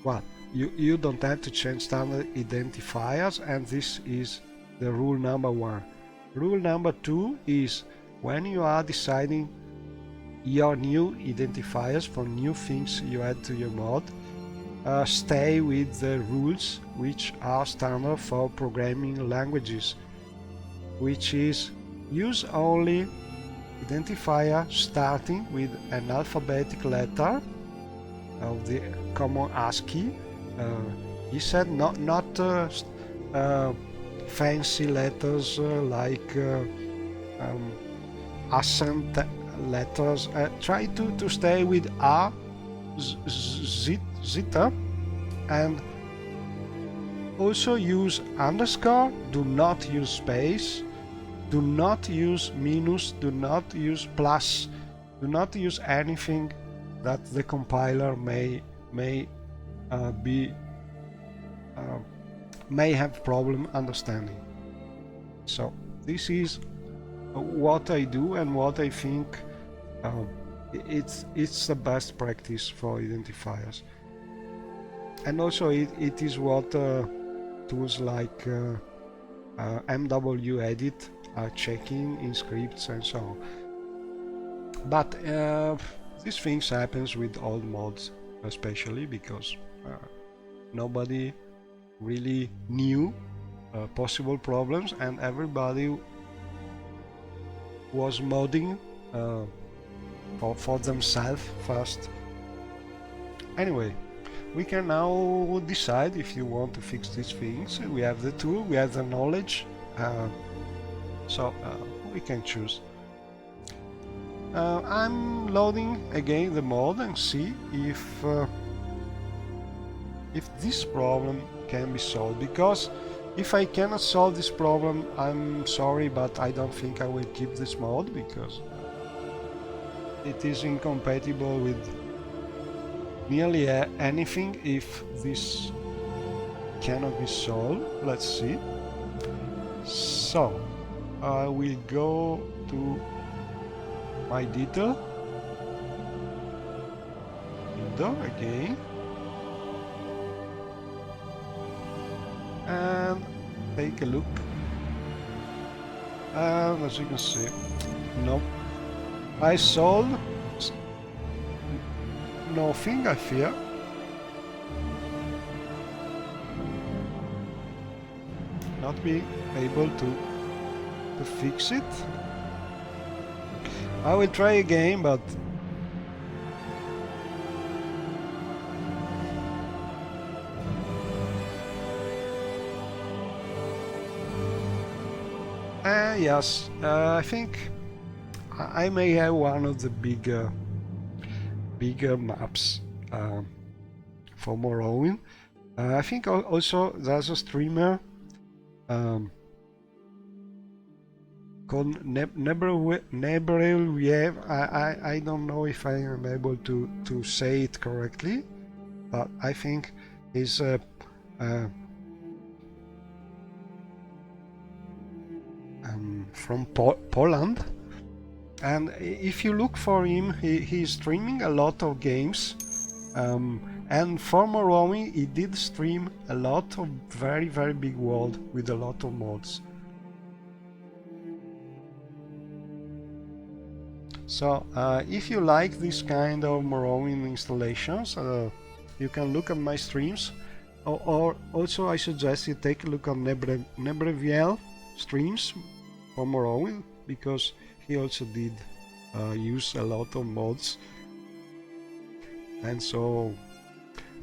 well, you don't have to change standard identifiers, and this is the rule number 1. Rule number 2 is, when you are deciding your new identifiers for new things you add to your mod, stay with the rules which are standard for programming languages, which is use only identifier starting with an alphabetic letter of the common ASCII. He said not fancy letters like accent letters. Try to stay with A, zeta, and also use underscore. Do not use space, do not use minus, do not use plus, do not use anything that the compiler may have problem understanding. So this is what I do and what I think it's the best practice for identifiers. And also it is what tools like MW edit are checking in scripts and so on. But these things happens with old mods, especially because nobody really knew possible problems, and everybody was modding for themselves first. Anyway, we can now decide if you want to fix these things. We have the tool, we have the knowledge, so we can choose. I'm loading again the mod and see if this problem can be solved, because if I cannot solve this problem, I'm sorry, but I don't think I will keep this mod, because it is incompatible with nearly anything if this cannot be solved. Let's see. So I will go to my detail window again, and take a look, and as you can see, nope, I solved nothing, I fear. Not being able to fix it. I will try again, but yes, I think I may have one of the bigger maps for Morrowind. I think also there's a streamer called Nebreliev. I don't know if I am able to say it correctly, but I think he's from Poland. And if you look for him, he's streaming a lot of games. And for Morrowind, he did stream a lot of very, very big world with a lot of mods. So if you like this kind of Morrowind installations, you can look at my streams. Or also I suggest you take a look at Nebreviel streams for Morrowind, because he also did use a lot of mods. And so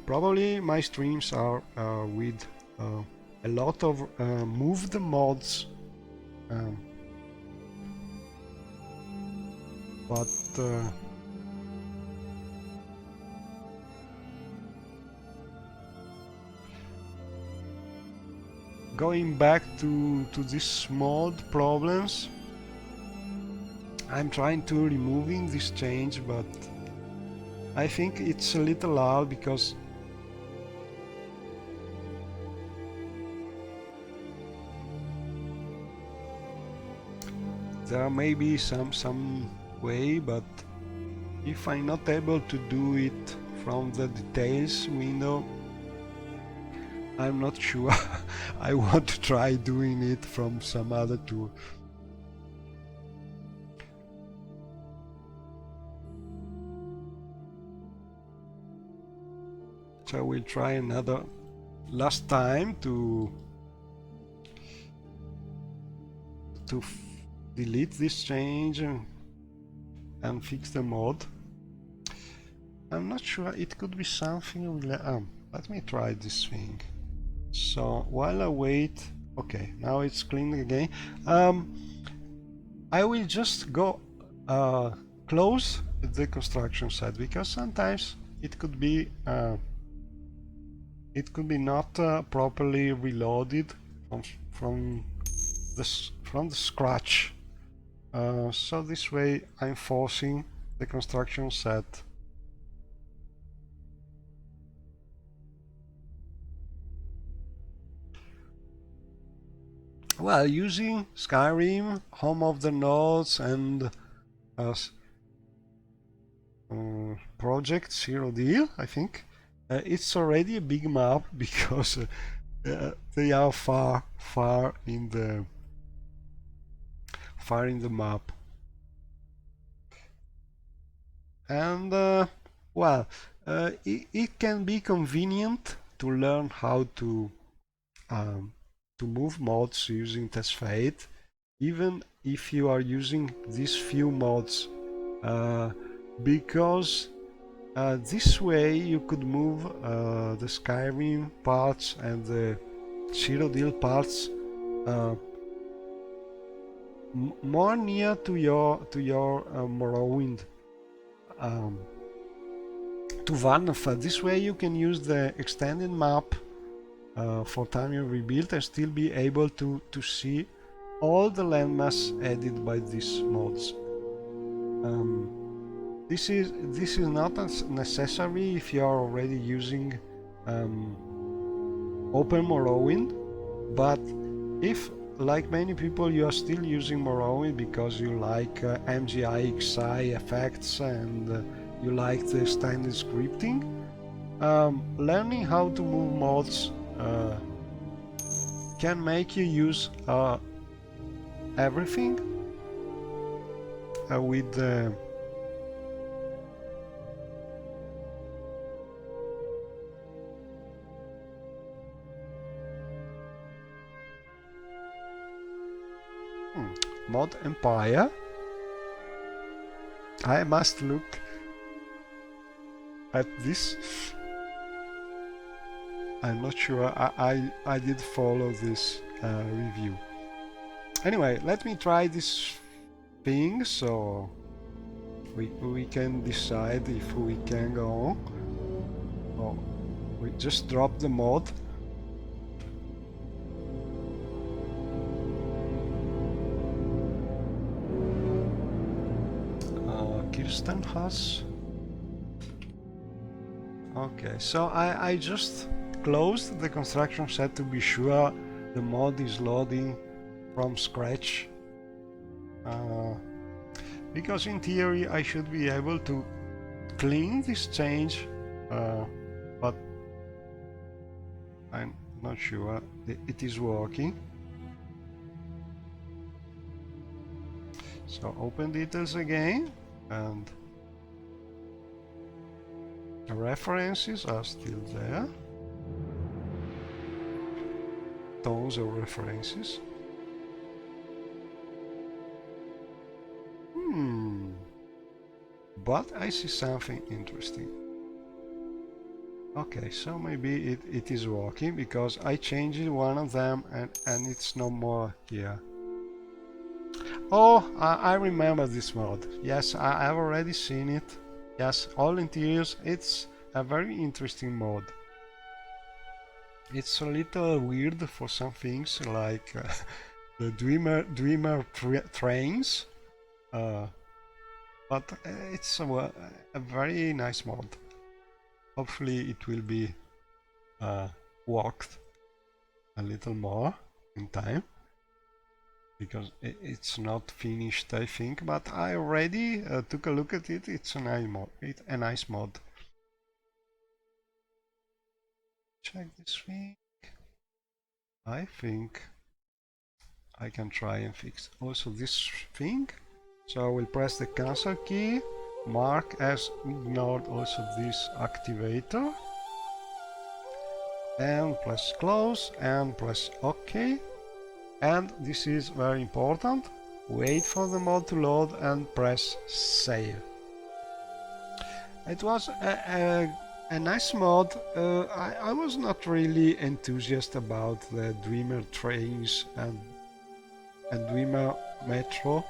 probably my streams are with a lot of moved mods, but going back to these mod problems, I'm trying to removing this change, but I think it's a little loud because there may be some way, but if I'm not able to do it from the details window, I'm not sure. I want to try doing it from some other tool. So we'll try another last time to delete this change and fix the mod. I'm not sure, it could be something. Let me try this thing. So while I wait, okay, now it's clean again. I will just go close the construction site, because sometimes it could be not properly reloaded from the scratch. So this way I'm forcing the construction set. Well, using Skyrim, Home of the Nodes, and Project Zero Deal, I think it's already a big map, because they are far in the map. And well, it can be convenient to learn how to move mods using test fate, even if you are using these few mods, because this way you could move the Skyrim parts and the Zero Deal parts more near to your Morrowind, to Varnafa. This way you can use the extended map for time you rebuild and still be able to see all the landmass added by these mods. This is not necessary if you are already using Open Morrowind, but if, like many people, you are still using Morrowind because you like MGI/XI effects and you like the standard scripting, learning how to move mods can make you use everything with the Mod Empire. I must look at this. I'm not sure I did follow this review. Anyway, let me try this thing so we can decide if we can go on. Oh, We just dropped the mod. Kirsten has. Okay, so I just closed the construction set to be sure the mod is loading from scratch. Because in theory I should be able to clean this change, but I'm not sure it is working. So open details again, and the references are still there. Tons of references. But I see something interesting. Okay, so maybe it is working because I changed one of them and it's no more here. Oh, I remember this mod. Yes, I've already seen it. Yes, all interiors. It's a very interesting mod. It's a little weird for some things like the Dreamer trains. But it's a very nice mod. Hopefully it will be worked a little more in time, because it's not finished, I think, but I already took a look at it. It's a nice mod. Check this thing. I think I can try and fix also this thing. So I will press the cancel key, mark as ignored also this activator, and press close and press OK. And this is very important, wait for the mod to load and press save. It was a nice mod. I was not really enthusiastic about the Dreamer trains and Dreamer metro,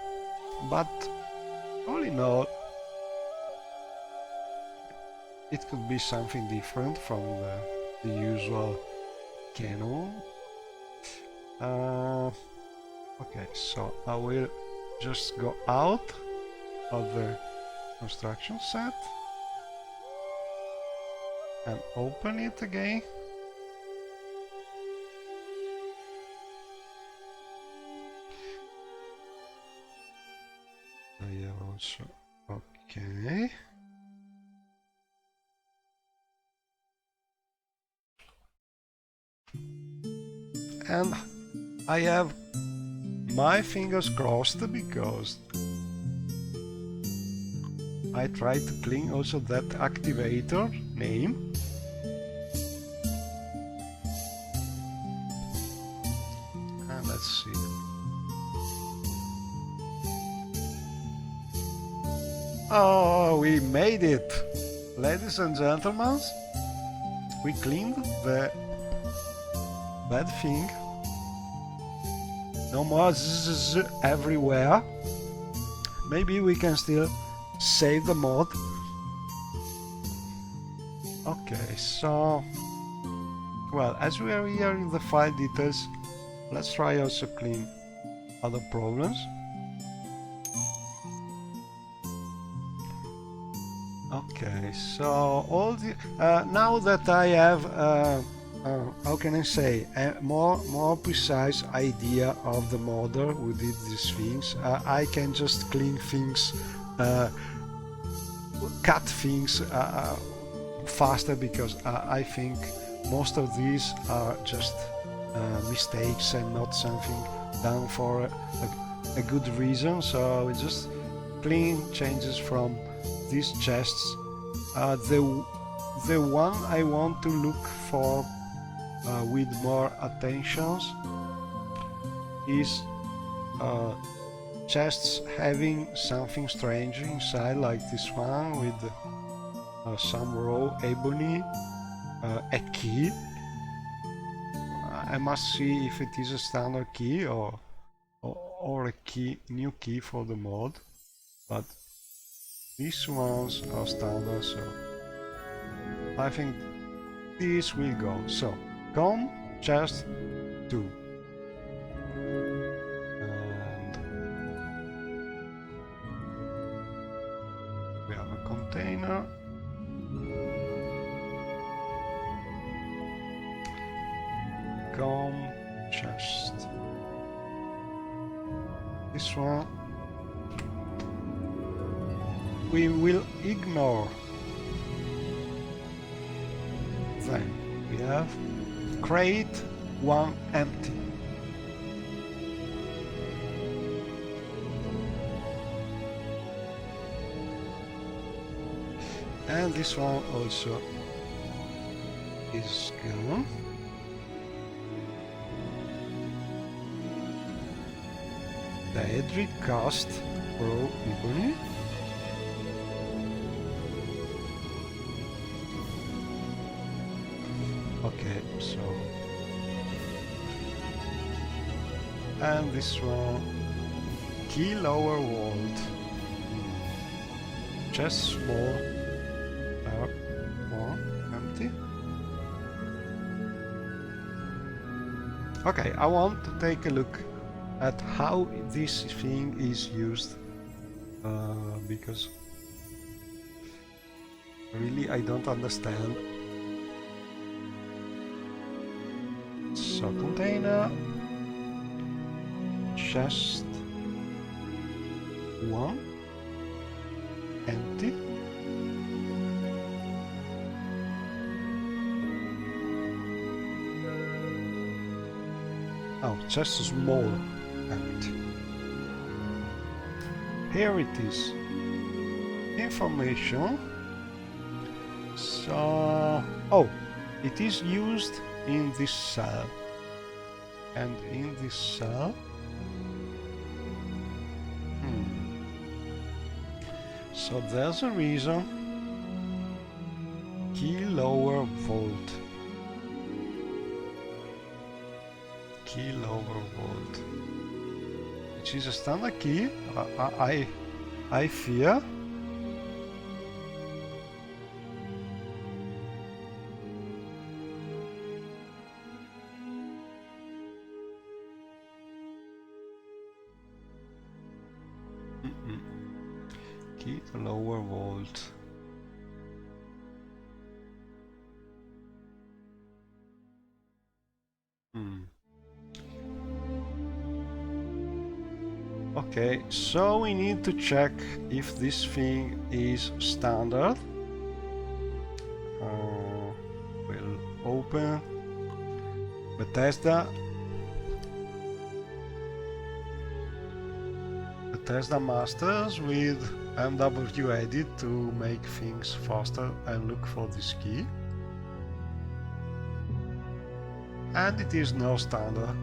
but all in all it could be something different from the usual canon. Okay, so I will just go out of the construction set and open it again. Yeah, also okay. And I have my fingers crossed because I tried to clean also that activator name. And let's see. Oh, we made it! Ladies and gentlemen, we cleaned the bad thing. No more zzz everywhere. Maybe we can still save the mod. Okay, so well, as we are here in the file details, let's try also clean other problems. Okay, so all the now that I have how can I say, a more precise idea of the modder who did these things, I can just clean things, cut things faster, because I think most of these are just mistakes and not something done for a good reason. So we just clean changes from these chests. The one I want to look for with more attentions is chests having something strange inside, like this one with some raw ebony, a key. I must see if it is a standard key or a new key for the mod, but these ones are standard, so I think this will go. So come chest 2, and we have a container. Come chest. This one we will ignore. Then we have crate 1 empty. And this one also is gone. The Edric cast Pro Ebony. Okay, so and this one key lower world. Just small. More empty. Okay, I want to take a look at how this thing is used, because really I don't understand. So container, chest 1, empty. Oh, just small, empty. Here it is. Information. So, oh, it is used in this cell. And in this cell, so there's a reason. Key lower vault. Key lower vault, which is a standard key. I fear. Key to lower vault. Okay, so we need to check if this thing is standard. We'll open Bethesda Masters with MW Edit to make things faster and look for this key. And it is no standard.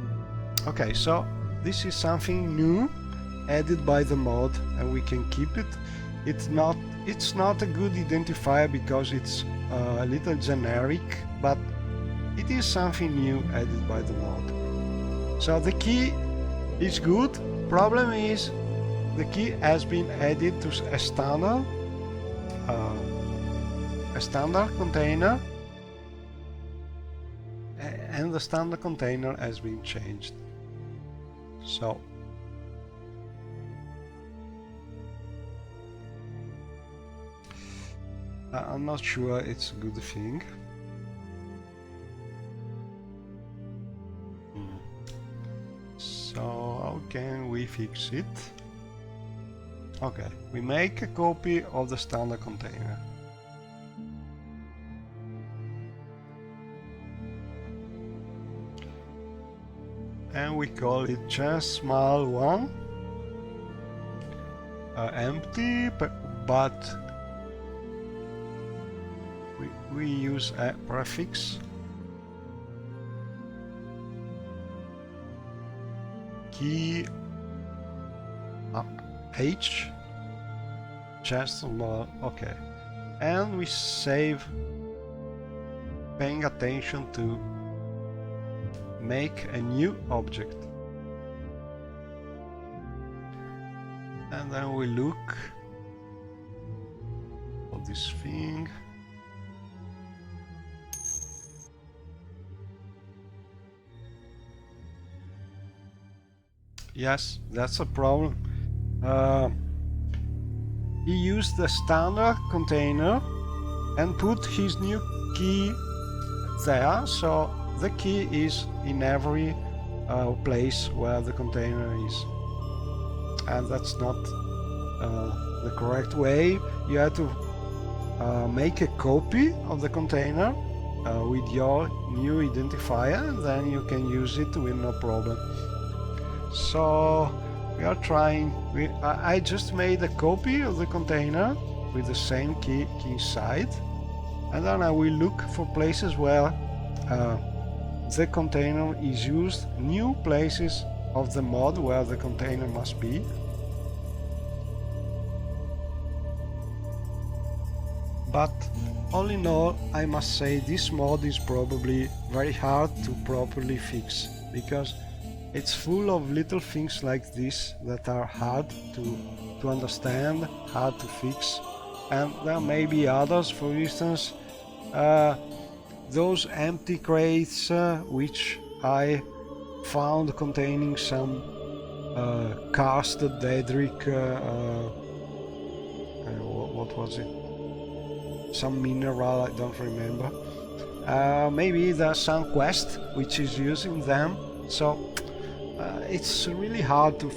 Okay, so this is something new added by the mod, and we can keep it. It's not a good identifier because it's a little generic, but it is something new added by the mod. So the key is good. Problem is the key has been added to a standard container, and the standard container has been changed. So I'm not sure it's a good thing. So how can we fix it? Okay, we make a copy of the standard container. And we call it just small one, empty, but we use a prefix key H just small. Okay, and we save paying attention to make a new object, and then we look for this thing. Yes, that's a problem. Uh, he used the standard container and put his new key there, so the key is in every place where the container is, and that's not the correct way. You have to make a copy of the container with your new identifier, and then you can use it with no problem. So we are trying. I just made a copy of the container with the same key inside, and then I will look for places where the container is used, new places of the mod where the container must be. But all in all, I must say this mod is probably very hard to properly fix, because it's full of little things like this that are hard to understand, hard to fix, and there may be others, for instance, those empty crates which I found containing some cast daedric, what was it? Some mineral, I don't remember. Maybe there's some quest which is using them, so it's really hard to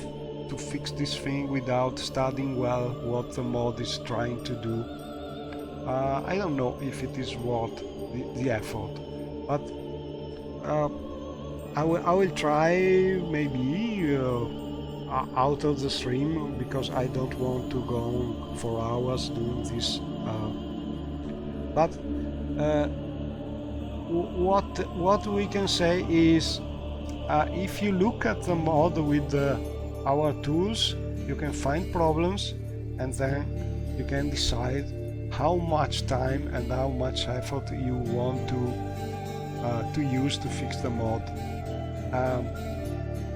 fix this thing without studying well what the mod is trying to do. I don't know if it is worth the effort, but I will try maybe out of the stream, because I don't want to go on for hours doing this. But what we can say is, if you look at the mod with our tools, you can find problems, and then you can decide how much time and how much effort you want to use to fix the mod.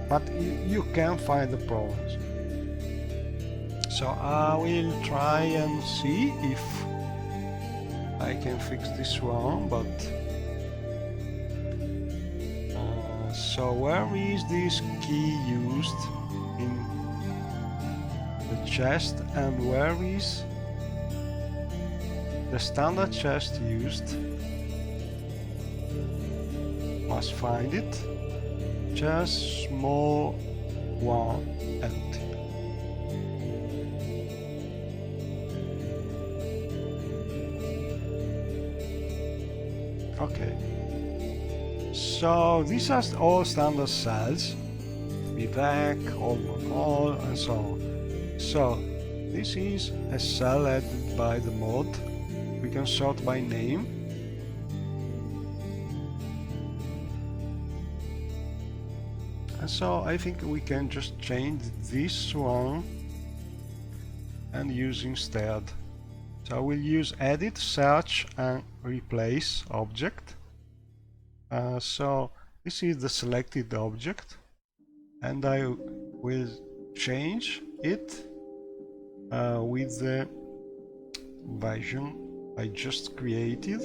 But you can find the problems. So I will try and see if I can fix this one, but so where is this key used in the chest, and where is the standard chest used? Must find it. Chest small one empty. Okay, so these are all standard cells, Vivek, all, and so on. So this is a cell added by the mod. We can sort by name. And so I think we can just change this one and use instead. So I will use edit, search, and replace object. So this is the selected object, and I will change it with the version I just created.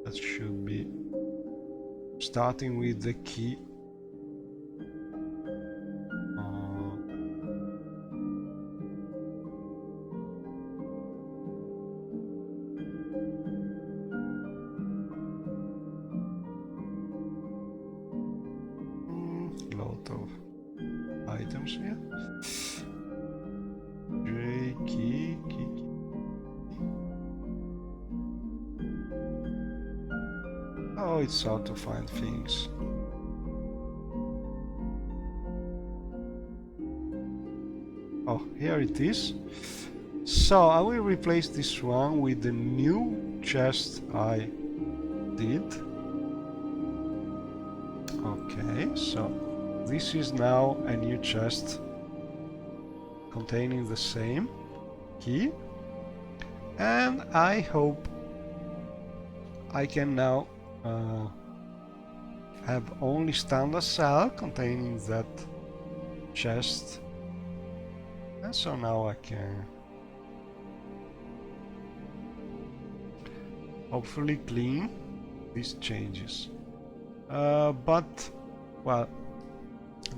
That should be starting with the key. Lot of items here. J key. Oh, it's hard to find things. Oh, here it is. So I will replace this one with the new chest I did. Okay, so this is now a new chest containing the same key, and I hope I can now have only standard cell containing that chest, and so now I can hopefully clean these changes. But well,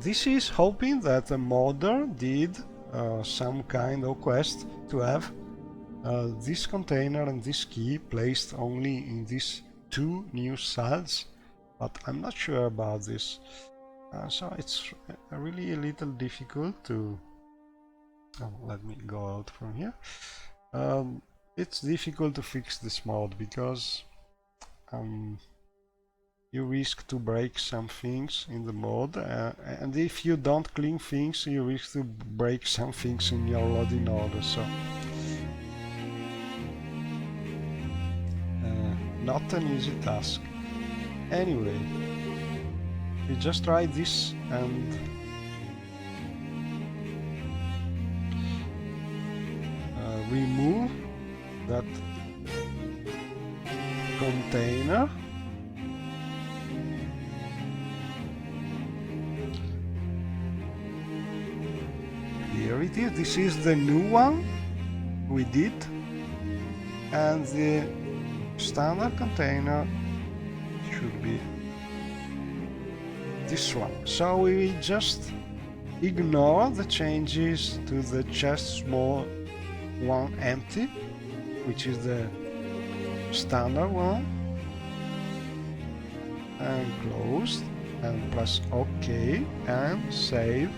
this is hoping that the modder did some kind of quest to have this container and this key placed only in these two new cells, but I'm not sure about this. So it's really a little difficult to... Oh, let me go out from here. It's difficult to fix this mod because you risk to break some things in the mod, and if you don't clean things, you risk to break some things in your loading order. So not an easy task. Anyway, we just try this and remove that container. Here it is. This is the new one we did, and the standard container should be this one. So we just ignore the changes to the chest small one empty, which is the standard one, and close, and press OK and save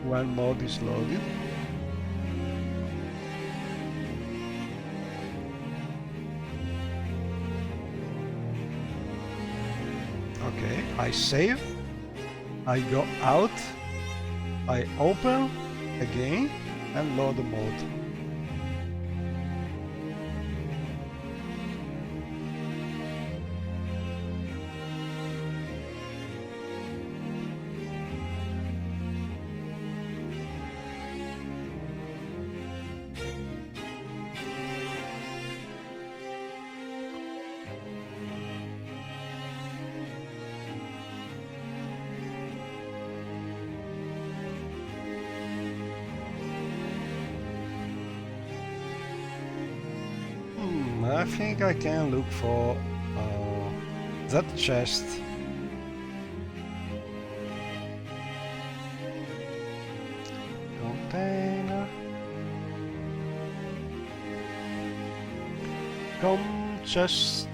when mod is loaded. Okay, I save, I go out, I open again and load the mod. I think I can look for that chest. Container. Come chest.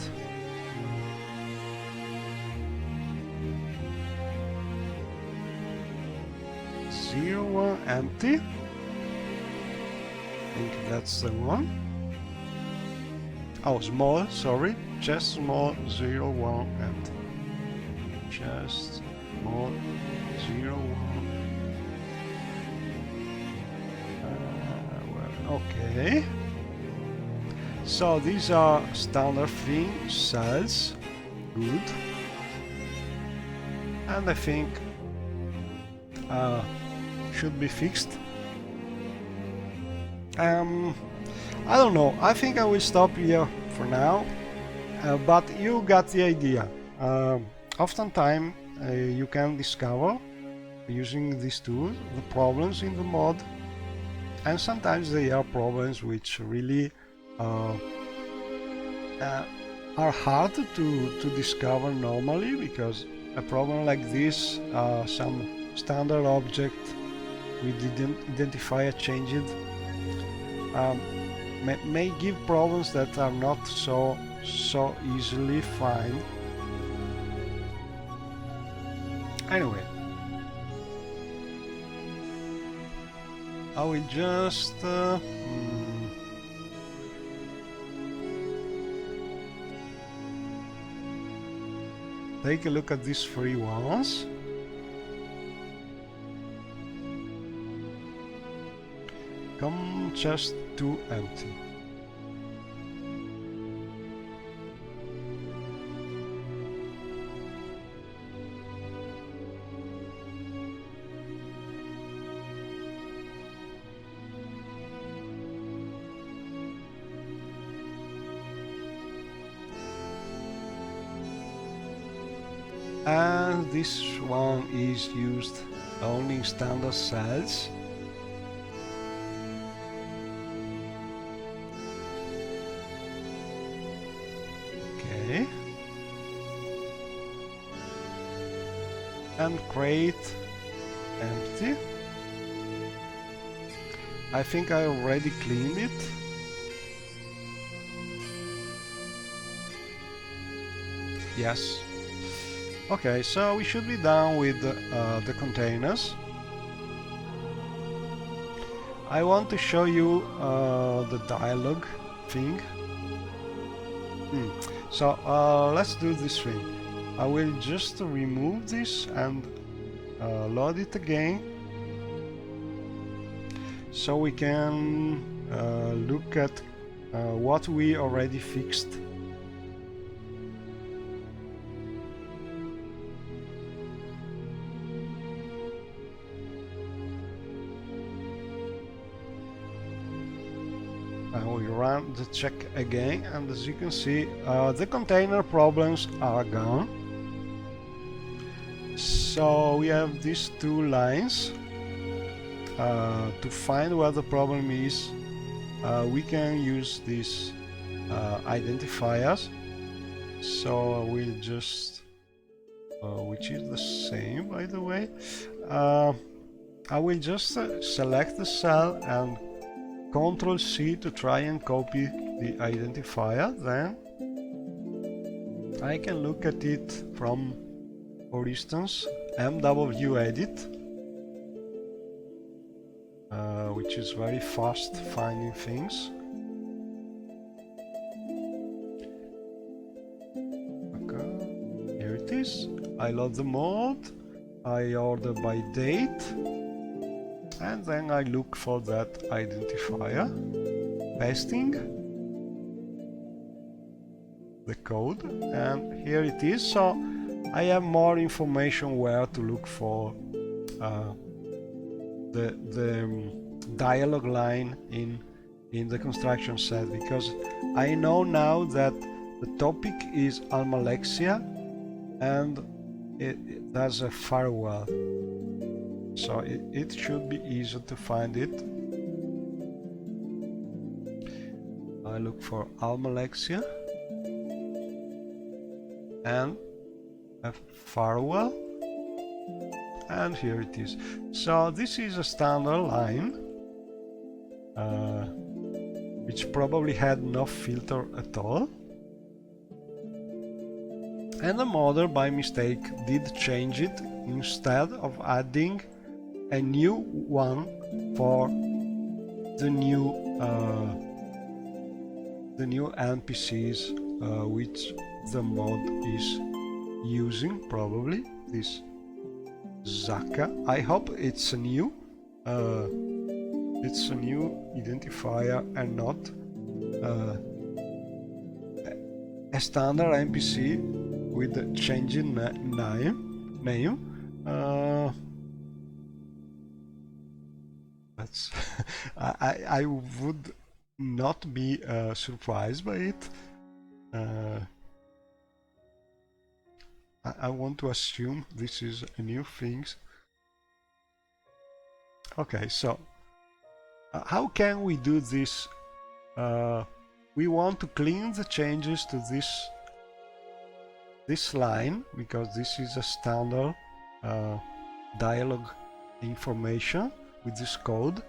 Zero one empty. I think that's the one. Oh, small, sorry. Just small 01 empty. Just small 01. Okay. So these are standard thing cells. Good. And I think should be fixed. I don't know, I think I will stop here for now, but you got the idea. Oftentimes you can discover, using this tool, the problems in the mod, and sometimes they are problems which really are hard to discover normally, because a problem like this, some standard object we didn't identify or changed, may give problems that are not so easily found. Anyway, I will just take a look at these three ones. Come just to empty. And this one is used only in standard cells. Okay. And create empty. I think I already cleaned it. Yes. Okay, so we should be done with the containers. I want to show you the dialogue thing. So let's do this thing. I will just remove this and load it again, so we can look at what we already fixed. And we run the check again, and as you can see, the container problems are gone. So we have these two lines. To find where the problem is, we can use these identifiers. So we'll just, which is the same, by the way. I will just select the cell and Ctrl C to try and copy the identifier. Then I can look at it from, for instance, MW edit, which is very fast finding things. Okay, here it is. I load the mode, I order by date, and then I look for that identifier, pasting the code, and here it is. So I have more information where to look for the dialogue line in the construction set, because I know now that the topic is Almalexia and there's a firewall, so it should be easy to find it. I look for Almalexia and a firewall, and here it is. So this is a standard line, which probably had no filter at all, and the modder by mistake did change it. Instead of adding a new one for the new NPCs which the mod is using, probably this Zaka. I hope it's a new identifier and not a standard NPC with a changing name. That's I would not be surprised by it. I want to assume this is a new thing. Okay, so how can we do this? We want to clean the changes to this line, because this is a standard dialogue information with this code,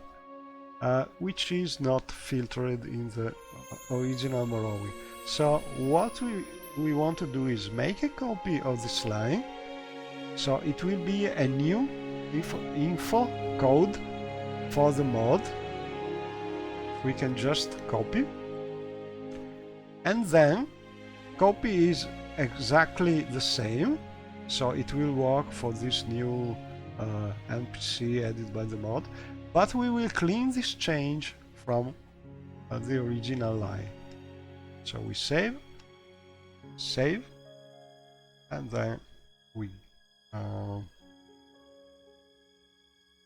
which is not filtered in the original Morrowind. So what we want to do is make a copy of this line, so it will be a new info code for the mod. We can just copy, and then copy is exactly the same, so it will work for this new NPC added by the mod, but we will clean this change from the original line. So we save, and then we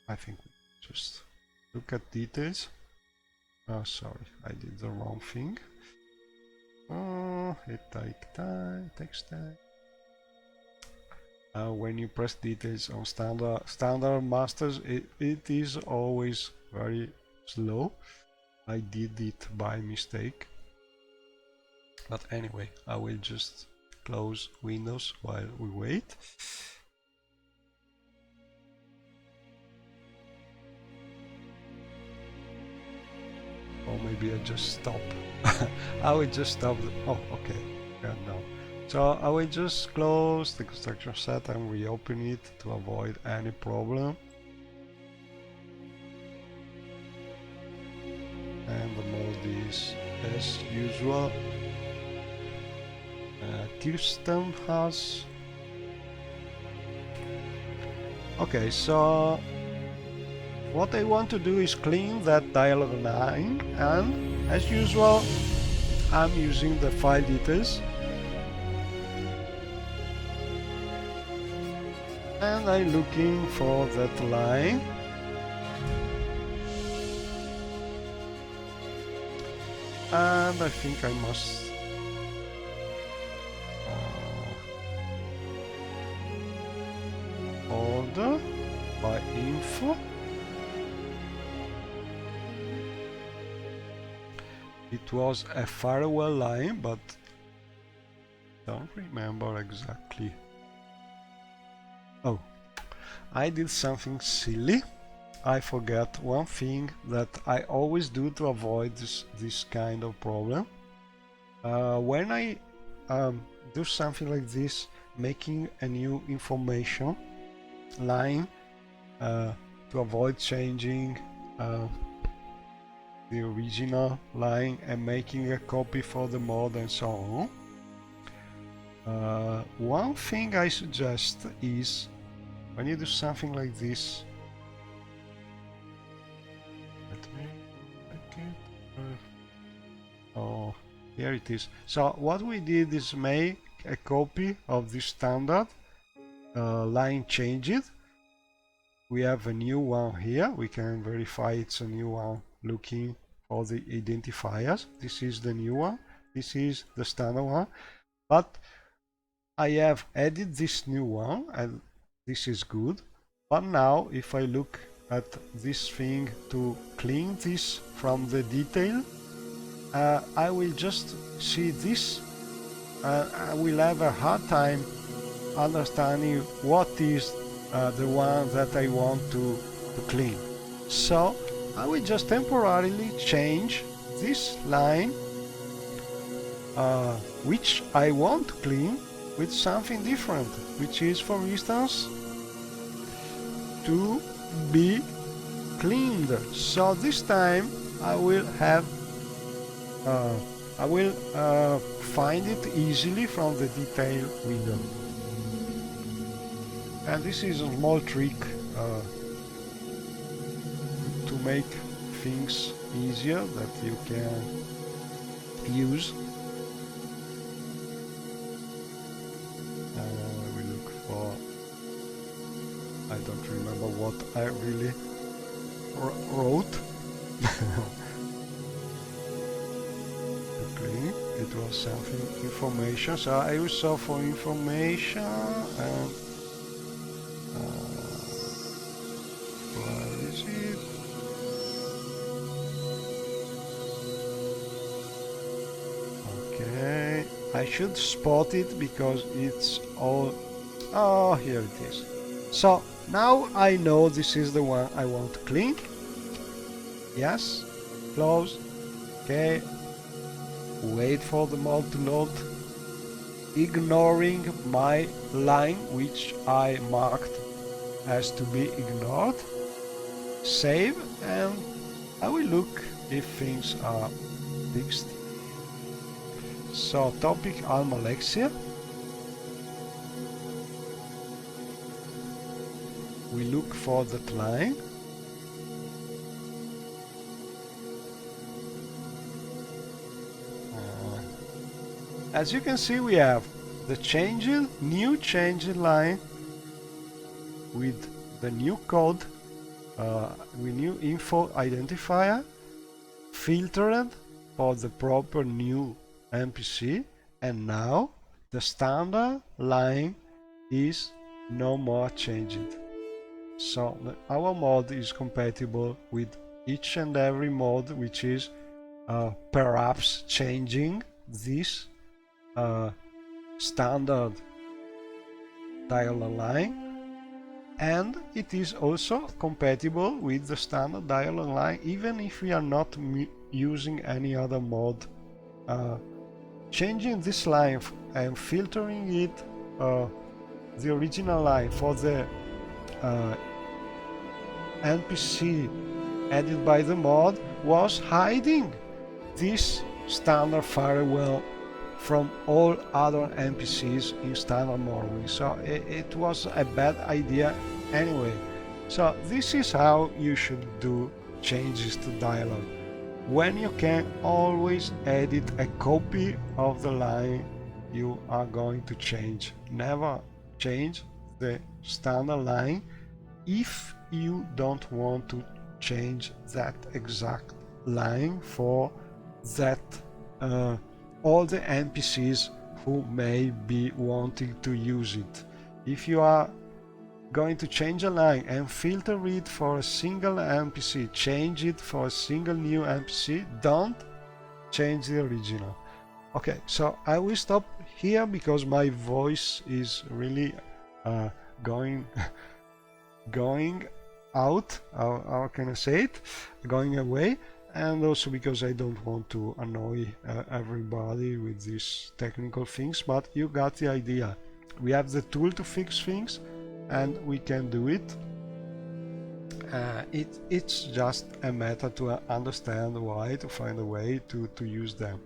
I think we just look at details. Oh, sorry, I did the wrong thing. It takes time. When you press details on standard masters, it is always very slow. I did it by mistake. But anyway, I will just close Windows while we wait. maybe I just stop. I will just stop. Oh, okay. Yeah, no. So I will just close the construction set and reopen it to avoid any problem. And the mode is as usual. Custom house. Okay, so what I want to do is clean that dialog line, and as usual I'm using the file details and I'm looking for that line. And I think I must order by info. It was a firewall line, but don't remember exactly. Oh, I did something silly. I forgot one thing that I always do to avoid this kind of problem. When I do something like this, making a new information line to avoid changing the original line and making a copy for the mod and so on. One thing I suggest is when you do something like this, let me make it. Oh, here it is. So what we did is make a copy of the standard line changed. We have a new one here. We can verify it's a new one looking for the identifiers. This is the new one. This is the standard one. But I have added this new one and this is good. But now if I look at this thing to clean this from the detail, I will just see this. I will have a hard time understanding what is the one that I want to clean. So I will just temporarily change this line which I want to clean with something different, which is, for instance, to be cleaned. So this time I will have find it easily from the detail window. And this is a small trick to make things easier that you can use. We look for, I don't remember what I really wrote. Okay, it was something information, so I use so for information and where is it? Okay, I should spot it because it's all... Oh, here it is. So now I know this is the one I want to clean. Yes, close. Okay, wait for the mod to load, ignoring my line which I marked as to be ignored. Save, and I will look if things are fixed. So topic Almalexia. We look for that line. As you can see, we have the new changed line with the new code, with new info identifier, filtered for the proper new NPC, and now the standard line is no more changed. So our mod is compatible with each and every mod which is perhaps changing this standard dialogue line, and it is also compatible with the standard dialogue line even if we are not using any other mod. Changing this line and filtering it, the original line for the NPC added by the mod, was hiding this standard farewell from all other NPCs in standard Morrowind. So it was a bad idea anyway. So this is how you should do changes to dialogue. When you can always edit a copy of the line you are going to change. Never change the standard line if you don't want to change that exact line for that all the NPCs who may be wanting to use it. If you are going to change a line and filter it for a single NPC, change it for a single new NPC, don't change the original. Okay, so I will stop here because my voice is really going out, how can I say it, going away, and also because I don't want to annoy everybody with these technical things, but you got the idea. We have the tool to fix things and we can do it. It's just a matter to understand why, to find a way to use them.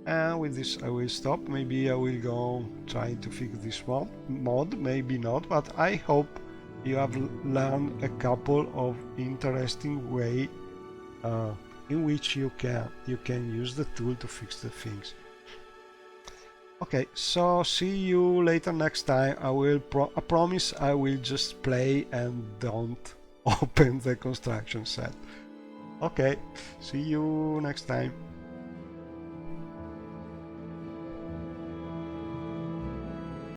And with this I will stop. Maybe I will go trying to fix this mod, maybe not, but I hope you have learned a couple of interesting way in which you can use the tool to fix the things. Okay, so see you later next time. I promise I will just play and don't open the construction set. Okay, see you next time.